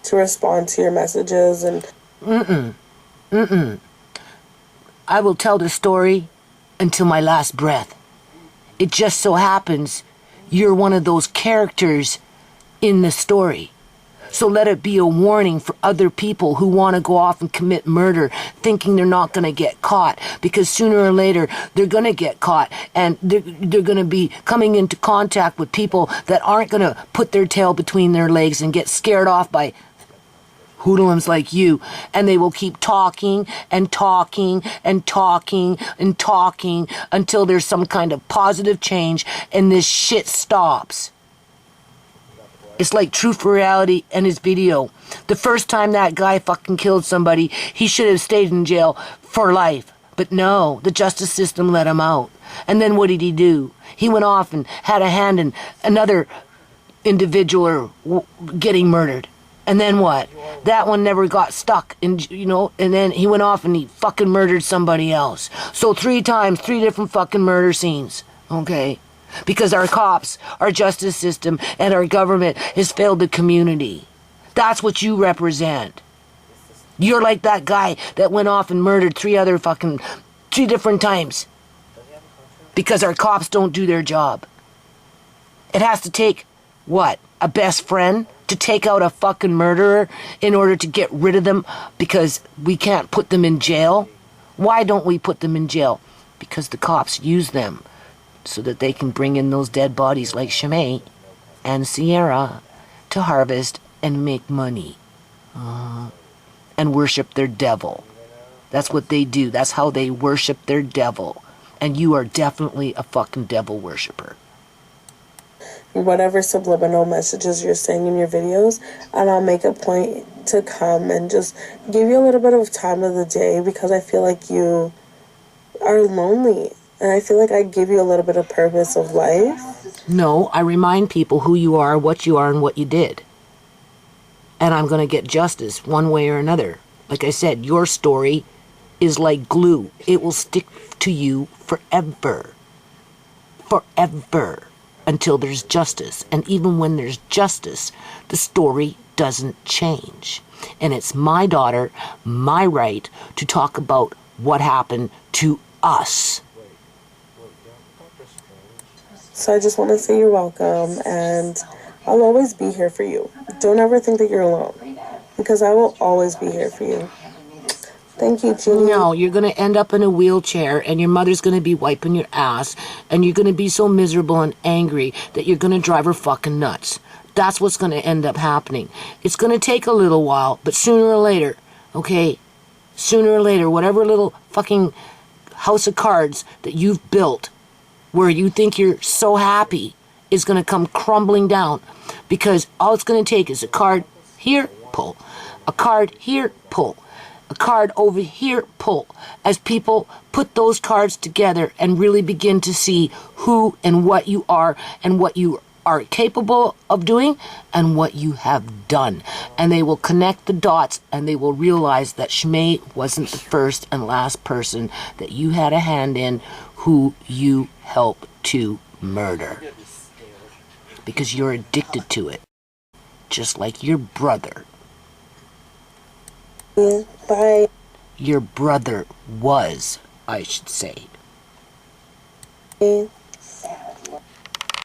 Speaker 2: To respond to your messages and
Speaker 1: I will tell the story until my last breath. It just so happens you're one of those characters in the story. So let it be a warning for other people who want to go off and commit murder thinking they're not going to get caught, because sooner or later they're going to get caught, and they're going to be coming into contact with people that aren't going to put their tail between their legs and get scared off by hoodlums like you, and they will keep talking and talking and talking and talking until there's some kind of positive change and this shit stops. It's like Truth for Reality and his video. The first time that guy fucking killed somebody, he should have stayed in jail for life. But no, the justice system let him out. And then what did he do? He went off and had a hand in another individual getting murdered. And then what? That one never got stuck, and then he went off and he fucking murdered somebody else. So 3 times, 3 different fucking murder scenes, okay? Because our cops, our justice system, and our government has failed the community. That's what you represent. You're like that guy that went off and murdered 3 different times. Because our cops don't do their job. It has to take, what, a best friend to take out a fucking murderer in order to get rid of them because we can't put them in jail? Why don't we put them in jail? Because the cops use them so that they can bring in those dead bodies like Shimei and Sierra to harvest and make money. And worship their devil. That's what they do. That's how they worship their devil. And you are definitely a fucking devil worshiper.
Speaker 2: Whatever subliminal messages you're saying in your videos, and I'll make a point to come and just give you a little bit of time of the day, because I feel like you are lonely, and I feel like I give you a little bit of purpose of life.
Speaker 1: No, I remind people who you are, and what you did. And I'm going to get justice one way or another. Like I said, your story is like glue. It will stick to you forever. Forever. Until there's justice. And even when there's justice, the story doesn't change. And it's my daughter, my right to talk about what happened to us.
Speaker 2: So I just want to say you're welcome, and I'll always be here for you. Don't ever think that you're alone, because I will always be here for you. Thank you, Julie.
Speaker 1: No, you're going to end up in a wheelchair, and your mother's going to be wiping your ass, and you're going to be so miserable and angry that you're going to drive her fucking nuts. That's what's going to end up happening. It's going to take a little while, but sooner or later, okay? Sooner or later, whatever little fucking house of cards that you've built where you think you're so happy is going to come crumbling down, because all it's going to take is a card here, pull. A card here, pull. A card over here, pull. As people put those cards together and really begin to see who and what you are and what you are capable of doing and what you have done. And they will connect the dots, and they will realize that Shmei wasn't the first and last person that you had a hand in who you helped to murder. Because you're addicted to it. Just like your brother.
Speaker 2: Bye.
Speaker 1: Your brother was, I should say.